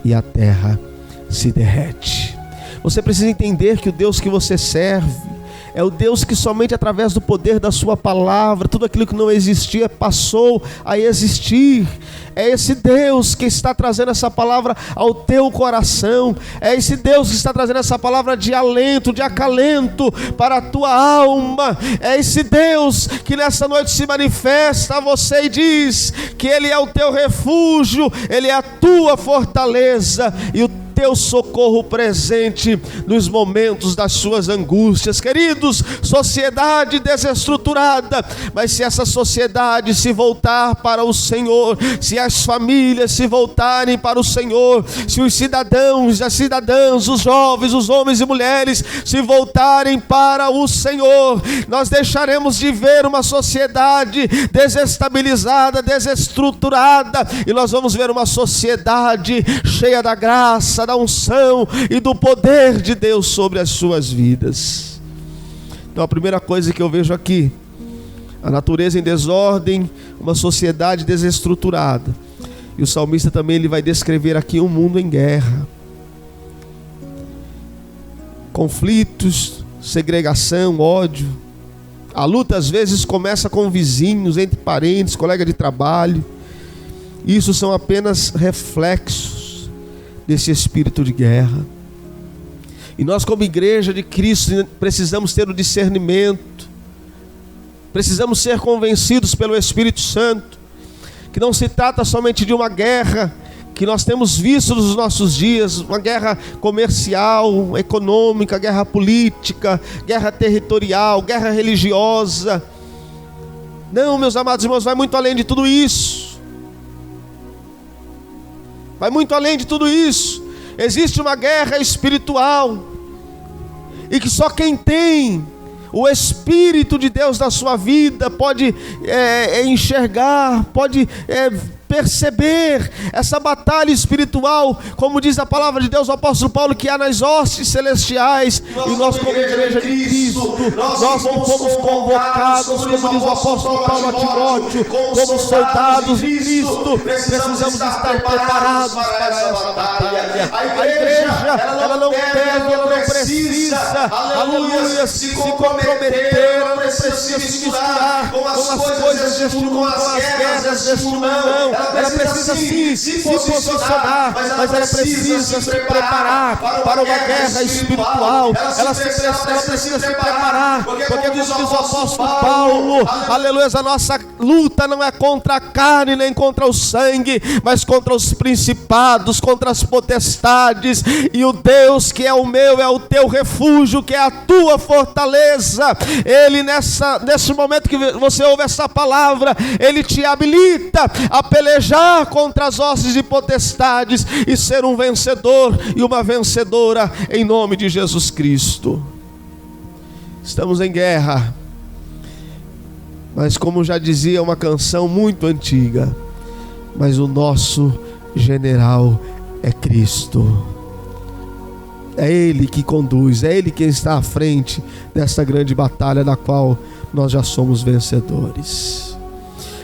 e a terra se derrete. Você precisa entender que o Deus que você serve é o Deus que somente através do poder da sua palavra, tudo aquilo que não existia passou a existir. É esse Deus que está trazendo essa palavra ao teu coração. É esse Deus que está trazendo essa palavra de alento, de acalento para a tua alma. É esse Deus que nessa noite se manifesta a você e diz que Ele é o teu refúgio, Ele é a tua fortaleza e o teu socorro presente nos momentos das suas angústias. Queridos, sociedade desestruturada, mas se essa sociedade se voltar para o Senhor, se as famílias se voltarem para o Senhor, se os cidadãos e as cidadãs, os jovens, os homens e mulheres se voltarem para o Senhor, nós deixaremos de ver uma sociedade desestabilizada, desestruturada, e nós vamos ver uma sociedade cheia da graça, da unção e do poder de Deus sobre as suas vidas. Então a primeira coisa que eu vejo aqui, a natureza em desordem, uma sociedade desestruturada. E o salmista também ele vai descrever aqui um mundo em guerra. Conflitos, segregação, ódio. A luta às vezes começa com vizinhos, entre parentes, colega de trabalho. Isso são apenas reflexos desse espírito de guerra. E nós como igreja de Cristo precisamos ter o discernimento, precisamos ser convencidos pelo Espírito Santo, que não se trata somente de uma guerra que nós temos visto nos nossos dias, uma guerra comercial, econômica, guerra política, guerra territorial, guerra religiosa. Não, meus amados irmãos, vai muito além de tudo isso. Vai muito além de tudo isso. Existe uma guerra espiritual, e que só quem tem o Espírito de Deus na sua vida pode enxergar, pode perceber essa batalha espiritual, como diz a palavra de Deus, o apóstolo Paulo, que há nas hostes celestiais. E nós como igreja de Cristo, nós que fomos convocados, como diz o apóstolo Paulo a Timóteo, como soldados de Cristo, precisamos estar preparados para essa batalha. A igreja, ela não deve, ela não precisa, aleluia, se comprometer, ela não precisa se misturar com as coisas deste mundo, com as guerras deste mundo, não. Ela precisa sim se posicionar, mas ela precisa se preparar para uma guerra espiritual. Ela precisa se preparar, porque como diz o apóstolo Paulo, aleluia, a nossa luta não é contra a carne nem contra o sangue, mas contra os principados, contra as potestades. E o Deus que é o meu, é o teu refúgio, que é a tua fortaleza. Ele nesse momento que você ouve essa palavra, Ele te habilita a pelejar contra as hostes e potestades e ser um vencedor e uma vencedora em nome de Jesus Cristo. Estamos em guerra, mas como já dizia uma canção muito antiga, mas o nosso general é Cristo. É Ele que conduz, é Ele quem está à frente desta grande batalha na qual nós já somos vencedores.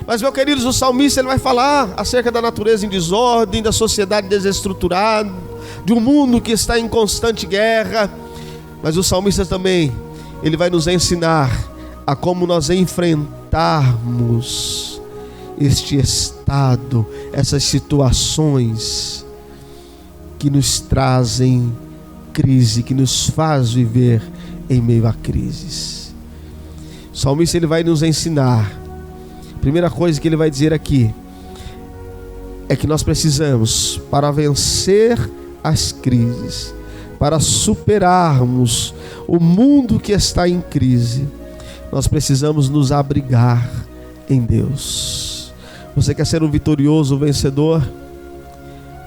Mas, meus queridos, o salmista ele vai falar acerca da natureza em desordem, da sociedade desestruturada, de um mundo que está em constante guerra. Mas o salmista também, ele vai nos ensinar a como nós enfrentarmos este estado, essas situações que nos trazem crise, que nos faz viver em meio a crises. O salmista ele vai nos ensinar. Primeira coisa que ele vai dizer aqui é que nós precisamos, para vencer as crises, para superarmos o mundo que está em crise, nós precisamos nos abrigar em Deus. Você quer ser um vitorioso vencedor?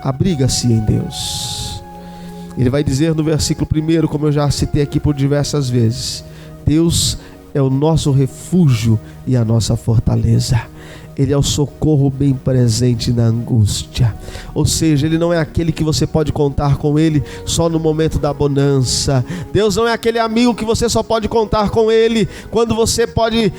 Abriga-se em Deus. Ele vai dizer no versículo 1, como eu já citei aqui por diversas vezes: Deus é o nosso refúgio e a nossa fortaleza. Ele é o socorro bem presente na angústia. Ou seja, Ele não é aquele que você pode contar com Ele só no momento da bonança. Deus não é aquele amigo que você só pode contar com Ele quando você pode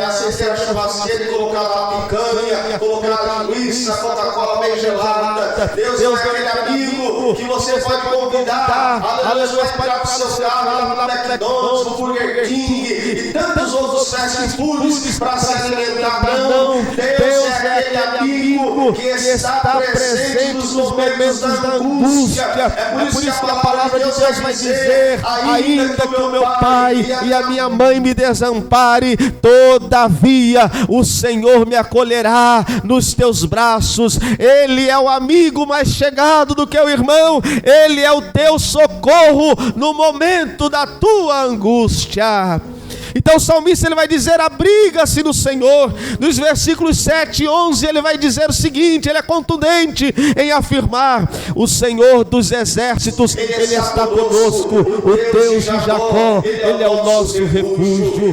acender a churrasqueira e colocar lá a picanha, colocar a linguiça, a Coca-Cola bem gelada. Deus não é aquele amigo que você pode convidar, aleluia, para ir para o seu carro, lá no McDonald's, no Burger King e tantos outros fast foods para se alimentar. Não, Deus é aquele amigo que está presente nos momentos da angústia. É por isso que a palavra de Deus vai dizer: ainda que o meu pai e a minha mãe me desampare, todavia o Senhor me acolherá nos teus braços. Ele é o amigo mais chegado do que o irmão. Ele é o teu socorro no momento da tua angústia. Então o salmista ele vai dizer: abriga-se no Senhor. Nos versículos 7 e 11 ele vai dizer o seguinte, ele é contundente em afirmar: o Senhor dos exércitos, Ele está conosco, o Deus de Jacó, Ele é o nosso refúgio.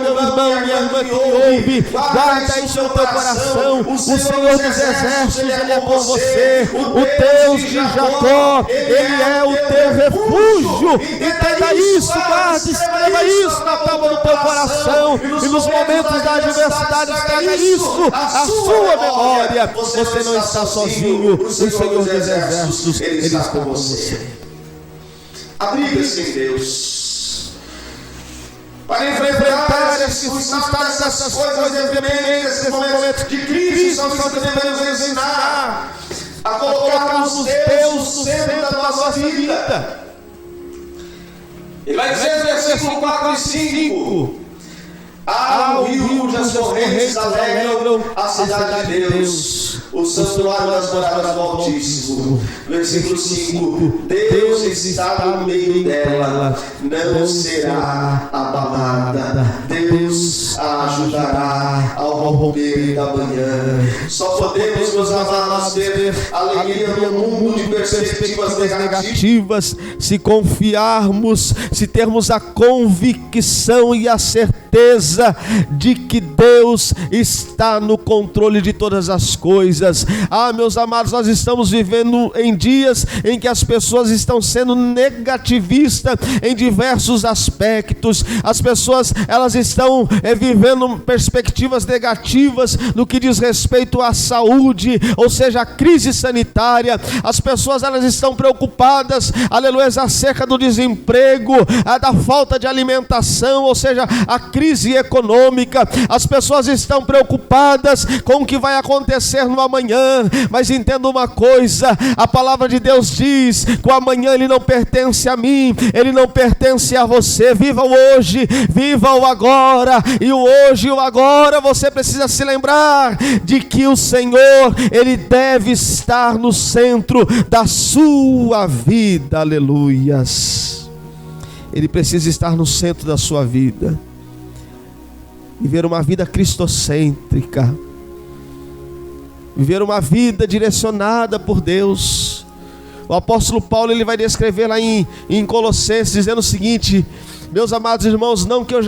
Meu irmão, minha irmã que me ouve, guarda isso no teu coração. O Senhor dos exércitos, Ele é com você. O Deus de Jacó, Ele é o teu refúgio. Entenda isso, guarda, escreva isso na tábua do teu coração, e nos momentos da adversidade traga isso à sua memória. Você não está sozinho, o Senhor dos exércitos, Ele está com você. Abriga-se em Deus para enfrentar esses essas coisas esses momentos de crise. São que devemos ensinar a colocarmos Deus no centro da nossa vida. Ele vai dizer no versículo 4 e 5: ao rio cujas correntes alegram a cidade de Deus, o santuário das moradas do Altíssimo. Versículo 5: Deus está no meio dela, não será abalada. Deus a ajudará ao romper da manhã. Só podemos, meus amados, ter alegria no mundo de perspectivas negativas se confiarmos, se termos a convicção e a certeza de que Deus está no controle de todas as coisas. Meus amados, nós estamos vivendo em dias em que as pessoas estão sendo negativistas em diversos aspectos. As pessoas, elas estão vivendo perspectivas negativas no que diz respeito à saúde, ou seja, a crise sanitária. As pessoas, elas estão preocupadas, aleluia, acerca do desemprego, da falta de alimentação, ou seja, a crise econômica. As pessoas estão preocupadas com o que vai acontecer no amanhã, mas entenda uma coisa: a palavra de Deus diz que o amanhã ele não pertence a mim, ele não pertence a você. Viva o hoje, viva o agora, e o hoje e o agora você precisa se lembrar de que o Senhor, ele deve estar no centro da sua vida. Aleluias. Ele precisa estar no centro da sua vida. Viver uma vida cristocêntrica, viver uma vida direcionada por Deus. O apóstolo Paulo ele vai descrever lá em Colossenses, dizendo o seguinte: meus amados irmãos, não que eu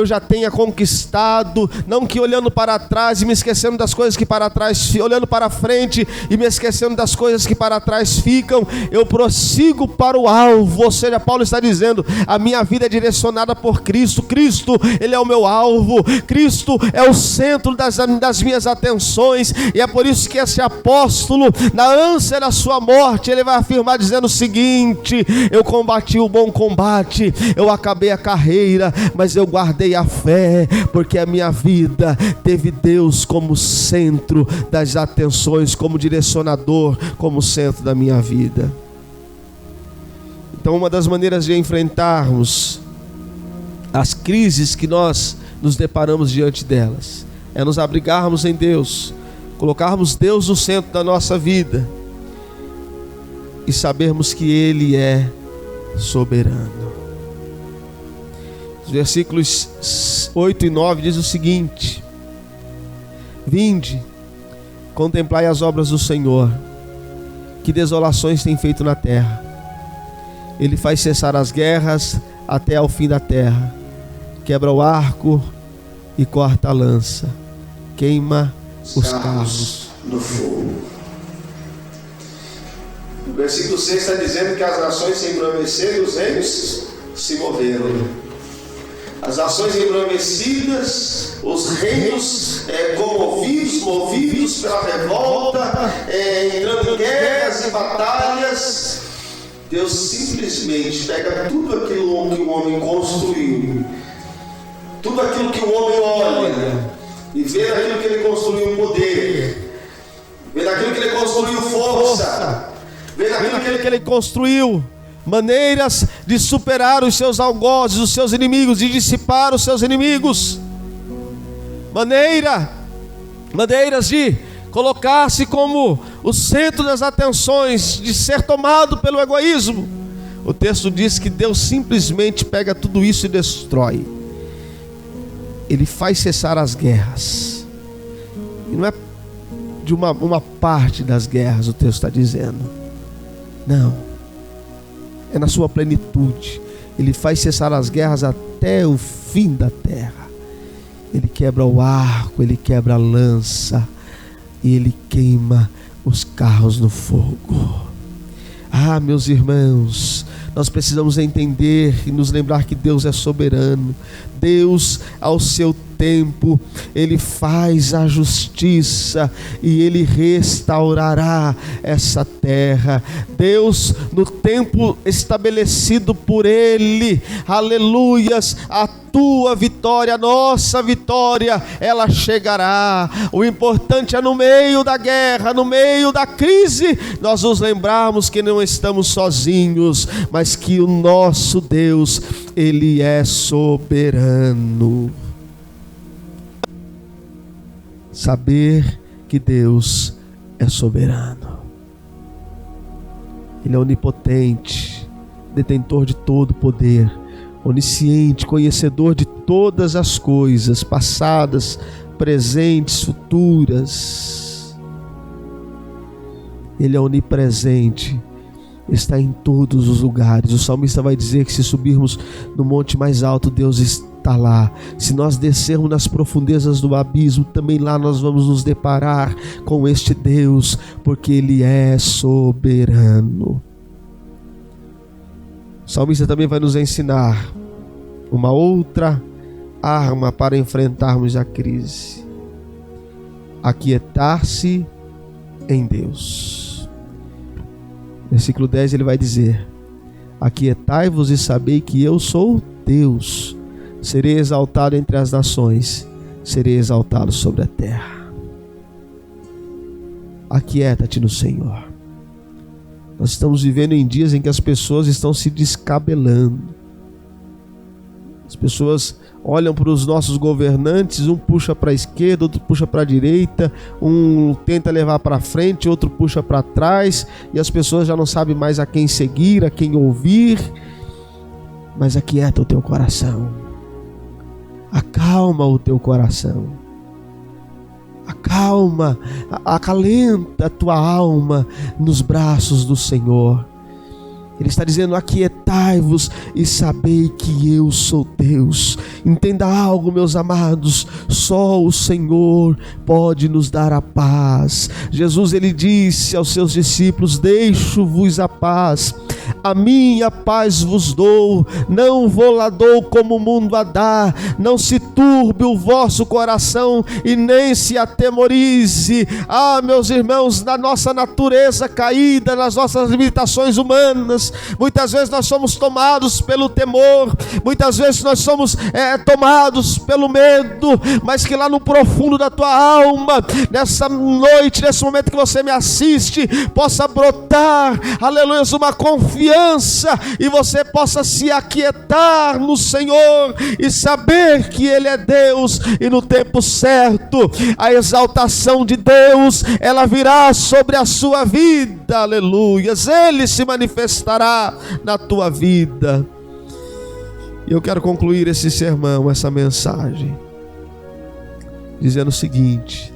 já tenha conquistado, não que olhando para trás e me esquecendo das coisas que para trás, olhando para frente e me esquecendo das coisas que para trás ficam, eu prossigo para o alvo. Ou seja, Paulo está dizendo: a minha vida é direcionada por Cristo. Cristo, ele é o meu alvo. Cristo é o centro das minhas atenções. E é por isso que esse apóstolo, na ânsia da sua morte, ele vai afirmar dizendo o seguinte: eu combati o bom combate, eu acabei a carreira, mas eu guardei a fé, porque a minha vida teve Deus como centro das atenções, como direcionador, como centro da minha vida. Então, uma das maneiras de enfrentarmos as crises que nós nos deparamos diante delas é nos abrigarmos em Deus, colocarmos Deus no centro da nossa vida e sabermos que Ele é soberano. Os versículos 8 e 9 diz o seguinte: vinde, contemplai as obras do Senhor, que desolações tem feito na terra. Ele faz cessar as guerras até ao fim da terra, quebra o arco e corta a lança, queima os carros no fogo. O versículo 6 está dizendo que as nações se embromeceram e os reinos se moveram. As nações embromecidas, os reinos comovidos, movidos pela revolta, entrando em guerras e batalhas. Deus simplesmente pega tudo aquilo que o homem construiu, tudo aquilo que o homem olha, e vê naquilo que ele construiu poder, vê naquilo que ele construiu força, vê naquilo que ele construiu maneiras de superar os seus algozes, os seus inimigos, de dissipar os seus inimigos, maneiras de colocar-se como o centro das atenções, de ser tomado pelo egoísmo. O texto diz que Deus simplesmente pega tudo isso e destrói. Ele faz cessar as guerras. E não é de uma parte das guerras, o texto está dizendo. Não. É na sua plenitude. Ele faz cessar as guerras até o fim da terra. Ele quebra o arco, ele quebra a lança, e ele queima os carros no fogo. Ah, meus irmãos, nós precisamos entender e nos lembrar que Deus é soberano. Deus, ao seu tempo, Ele faz a justiça e Ele restaurará essa terra. Deus, no tempo estabelecido por Ele, aleluias, a tua vitória, a nossa vitória, ela chegará. O importante é no meio da guerra, no meio da crise, nós nos lembrarmos que não estamos sozinhos, mas que o nosso Deus, Ele é soberano. Saber que Deus é soberano. Ele é onipotente, detentor de todo poder, onisciente, conhecedor de todas as coisas, passadas, presentes, futuras. Ele é onipresente, está em todos os lugares. O salmista vai dizer que se subirmos no monte mais alto, Deus está lá. Se nós descermos nas profundezas do abismo, também lá nós vamos nos deparar com este Deus, porque Ele é soberano. O salmista também vai nos ensinar uma outra arma para enfrentarmos a crise: aquietar-se em Deus. Versículo 10 ele vai dizer: aquietai-vos e sabei que eu sou Deus, serei exaltado entre as nações, serei exaltado sobre a terra. Aquieta-te no Senhor. Nós estamos vivendo em dias em que as pessoas estão se descabelando. As pessoas olham para os nossos governantes, um puxa para a esquerda, outro puxa para a direita, um tenta levar para frente, outro puxa para trás, e as pessoas já não sabem mais a quem seguir, a quem ouvir. Mas aquieta o teu coração, acalma o teu coração, acalma, acalenta a tua alma nos braços do Senhor. Ele está dizendo: aquietai-vos e sabei que eu sou Deus. Entenda algo, meus amados, só o Senhor pode nos dar a paz. Jesus, ele disse aos seus discípulos: deixo-vos a paz, a minha paz vos dou, não vou lá dou como o mundo a dá. Não se turbe o vosso coração e nem se atemorize. Ah, meus irmãos, na nossa natureza caída, nas nossas limitações humanas, muitas vezes nós somos tomados pelo temor, muitas vezes nós somos tomados pelo medo, mas que lá no profundo da tua alma, nessa noite, nesse momento que você me assiste, possa brotar, aleluia, uma confiança, e você possa se aquietar no Senhor e saber que Ele é Deus, e no tempo certo a exaltação de Deus, ela virá sobre a sua vida, aleluia, Ele se manifestará na tua vida. E eu quero concluir esse sermão, essa mensagem, dizendo o seguinte: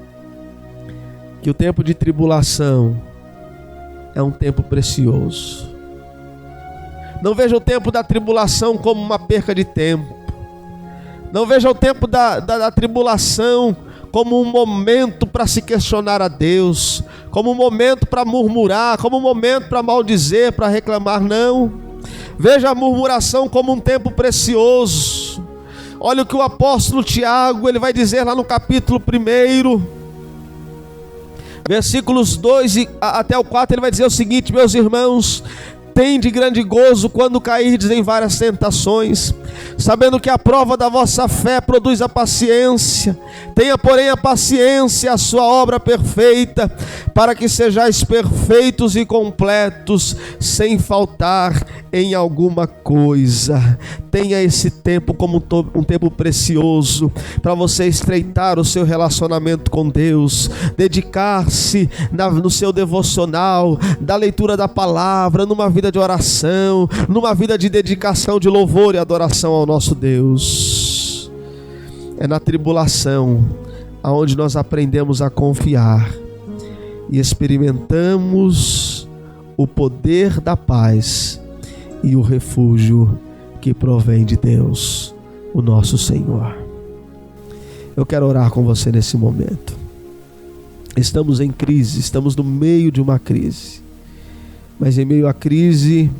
que o tempo de tribulação é um tempo precioso. Não veja o tempo da tribulação como uma perca de tempo. Não veja o tempo da tribulação como um momento para se questionar a Deus, como um momento para murmurar, como um momento para maldizer, para reclamar. Não. Veja a murmuração como um tempo precioso. Olha o que o apóstolo Tiago, ele vai dizer lá no capítulo 1, versículos 2 até o 4, ele vai dizer o seguinte: meus irmãos, tende grande gozo quando cairdes em várias tentações, sabendo que a prova da vossa fé produz a paciência. Tenha, porém, a paciência a sua obra perfeita, para que sejais perfeitos e completos, sem faltar em alguma coisa. Tenha esse tempo como um tempo precioso para você estreitar o seu relacionamento com Deus, dedicar-se no seu devocional, da leitura da palavra, numa vida de oração, numa vida de dedicação, de louvor e adoração ao nosso Deus. É na tribulação aonde nós aprendemos a confiar e experimentamos o poder da paz e o refúgio que provém de Deus, o nosso Senhor. Eu quero orar com você nesse momento. Estamos em crise, estamos no meio de uma crise. Mas em meio à crise,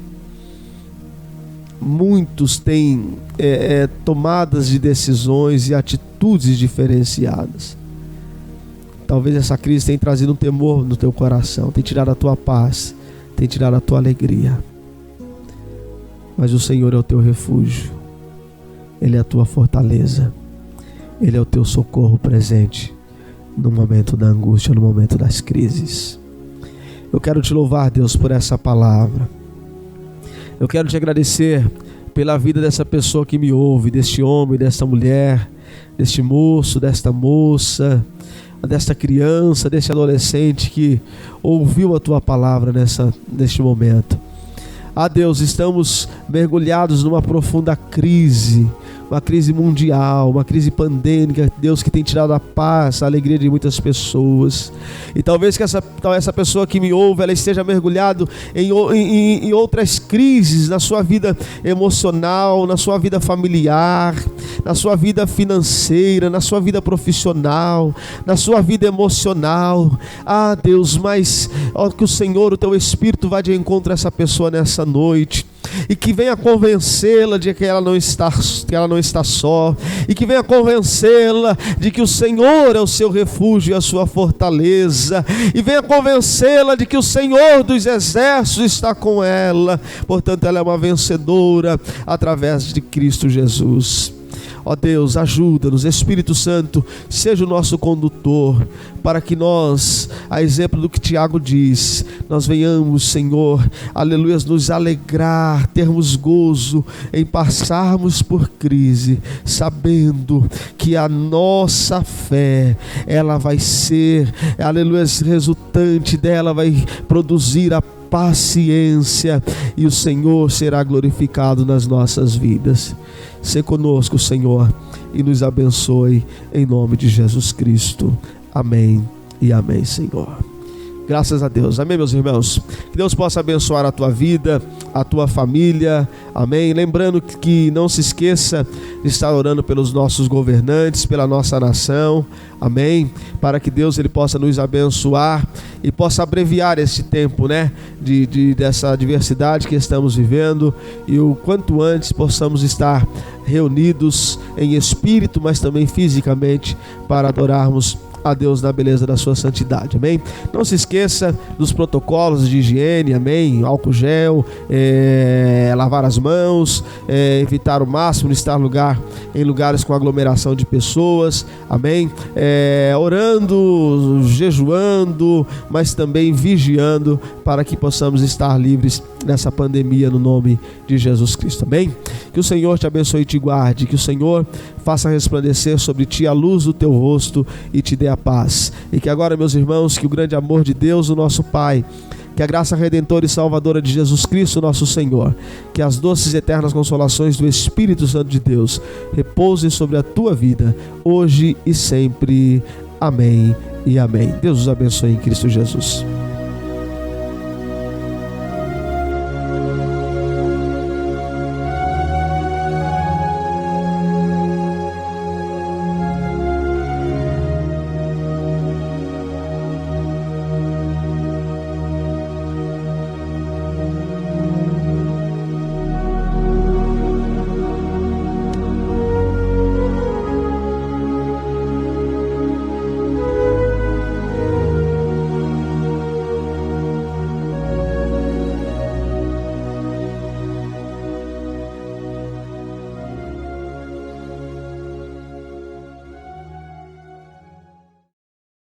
muitos têm tomadas de decisões e atitudes diferenciadas. Talvez essa crise tenha trazido um temor no teu coração, tenha tirado a tua paz, tenha tirado a tua alegria. Mas o Senhor é o teu refúgio, Ele é a tua fortaleza, Ele é o teu socorro presente no momento da angústia, no momento das crises. Eu quero te louvar, Deus, por essa palavra. Eu quero te agradecer pela vida dessa pessoa que me ouve, deste homem, desta mulher, deste moço, desta moça, desta criança, deste adolescente que ouviu a tua palavra neste momento. Ah, Deus, estamos mergulhados numa profunda crise, uma crise mundial, uma crise pandêmica, Deus, que tem tirado a paz, a alegria de muitas pessoas. E talvez que essa pessoa que me ouve, ela esteja mergulhado em outras crises, na sua vida emocional, na sua vida familiar, na sua vida financeira, na sua vida profissional, na sua vida emocional. Ah, Deus, mas que o Senhor, o teu Espírito, vá de encontro a essa pessoa nessa noite, e que venha convencê-la de que ela não está só, e que venha convencê-la de que o Senhor é o seu refúgio e a sua fortaleza, e venha convencê-la de que o Senhor dos exércitos está com ela. Portanto, ela é uma vencedora através de Cristo Jesus. Ó Deus, ajuda-nos, Espírito Santo, seja o nosso condutor, para que nós, a exemplo do que Tiago diz, nós venhamos, Senhor, aleluia, nos alegrar, termos gozo em passarmos por crise, sabendo que a nossa fé, ela vai ser, aleluia, resultante dela vai produzir a paciência, e o Senhor será glorificado nas nossas vidas. Sê conosco, Senhor, e nos abençoe em nome de Jesus Cristo. Amém e amém, Senhor. Graças a Deus. Amém, meus irmãos. Que Deus possa abençoar a tua vida, a tua família. Amém. Lembrando que não se esqueça de estar orando pelos nossos governantes, pela nossa nação. Amém. Para que Deus ele possa nos abençoar e possa abreviar esse tempo, né? Dessa adversidade que estamos vivendo, e o quanto antes possamos estar reunidos em espírito, mas também fisicamente, para adorarmos a Deus na beleza da sua santidade, amém? Não se esqueça dos protocolos de higiene, amém? Álcool gel, lavar as mãos, evitar o máximo de estar em lugares com aglomeração de pessoas, amém? Orando, jejuando, mas também vigiando, para que possamos estar livres dessa pandemia no nome de Jesus Cristo, amém? Que o Senhor te abençoe e te guarde, que o Senhor faça resplandecer sobre ti a luz do teu rosto e te dê a paz. E que agora, meus irmãos, que o grande amor de Deus, o nosso Pai, que a graça redentora e salvadora de Jesus Cristo, nosso Senhor, que as doces e eternas consolações do Espírito Santo de Deus repousem sobre a tua vida, hoje e sempre. Amém e amém. Deus os abençoe em Cristo Jesus.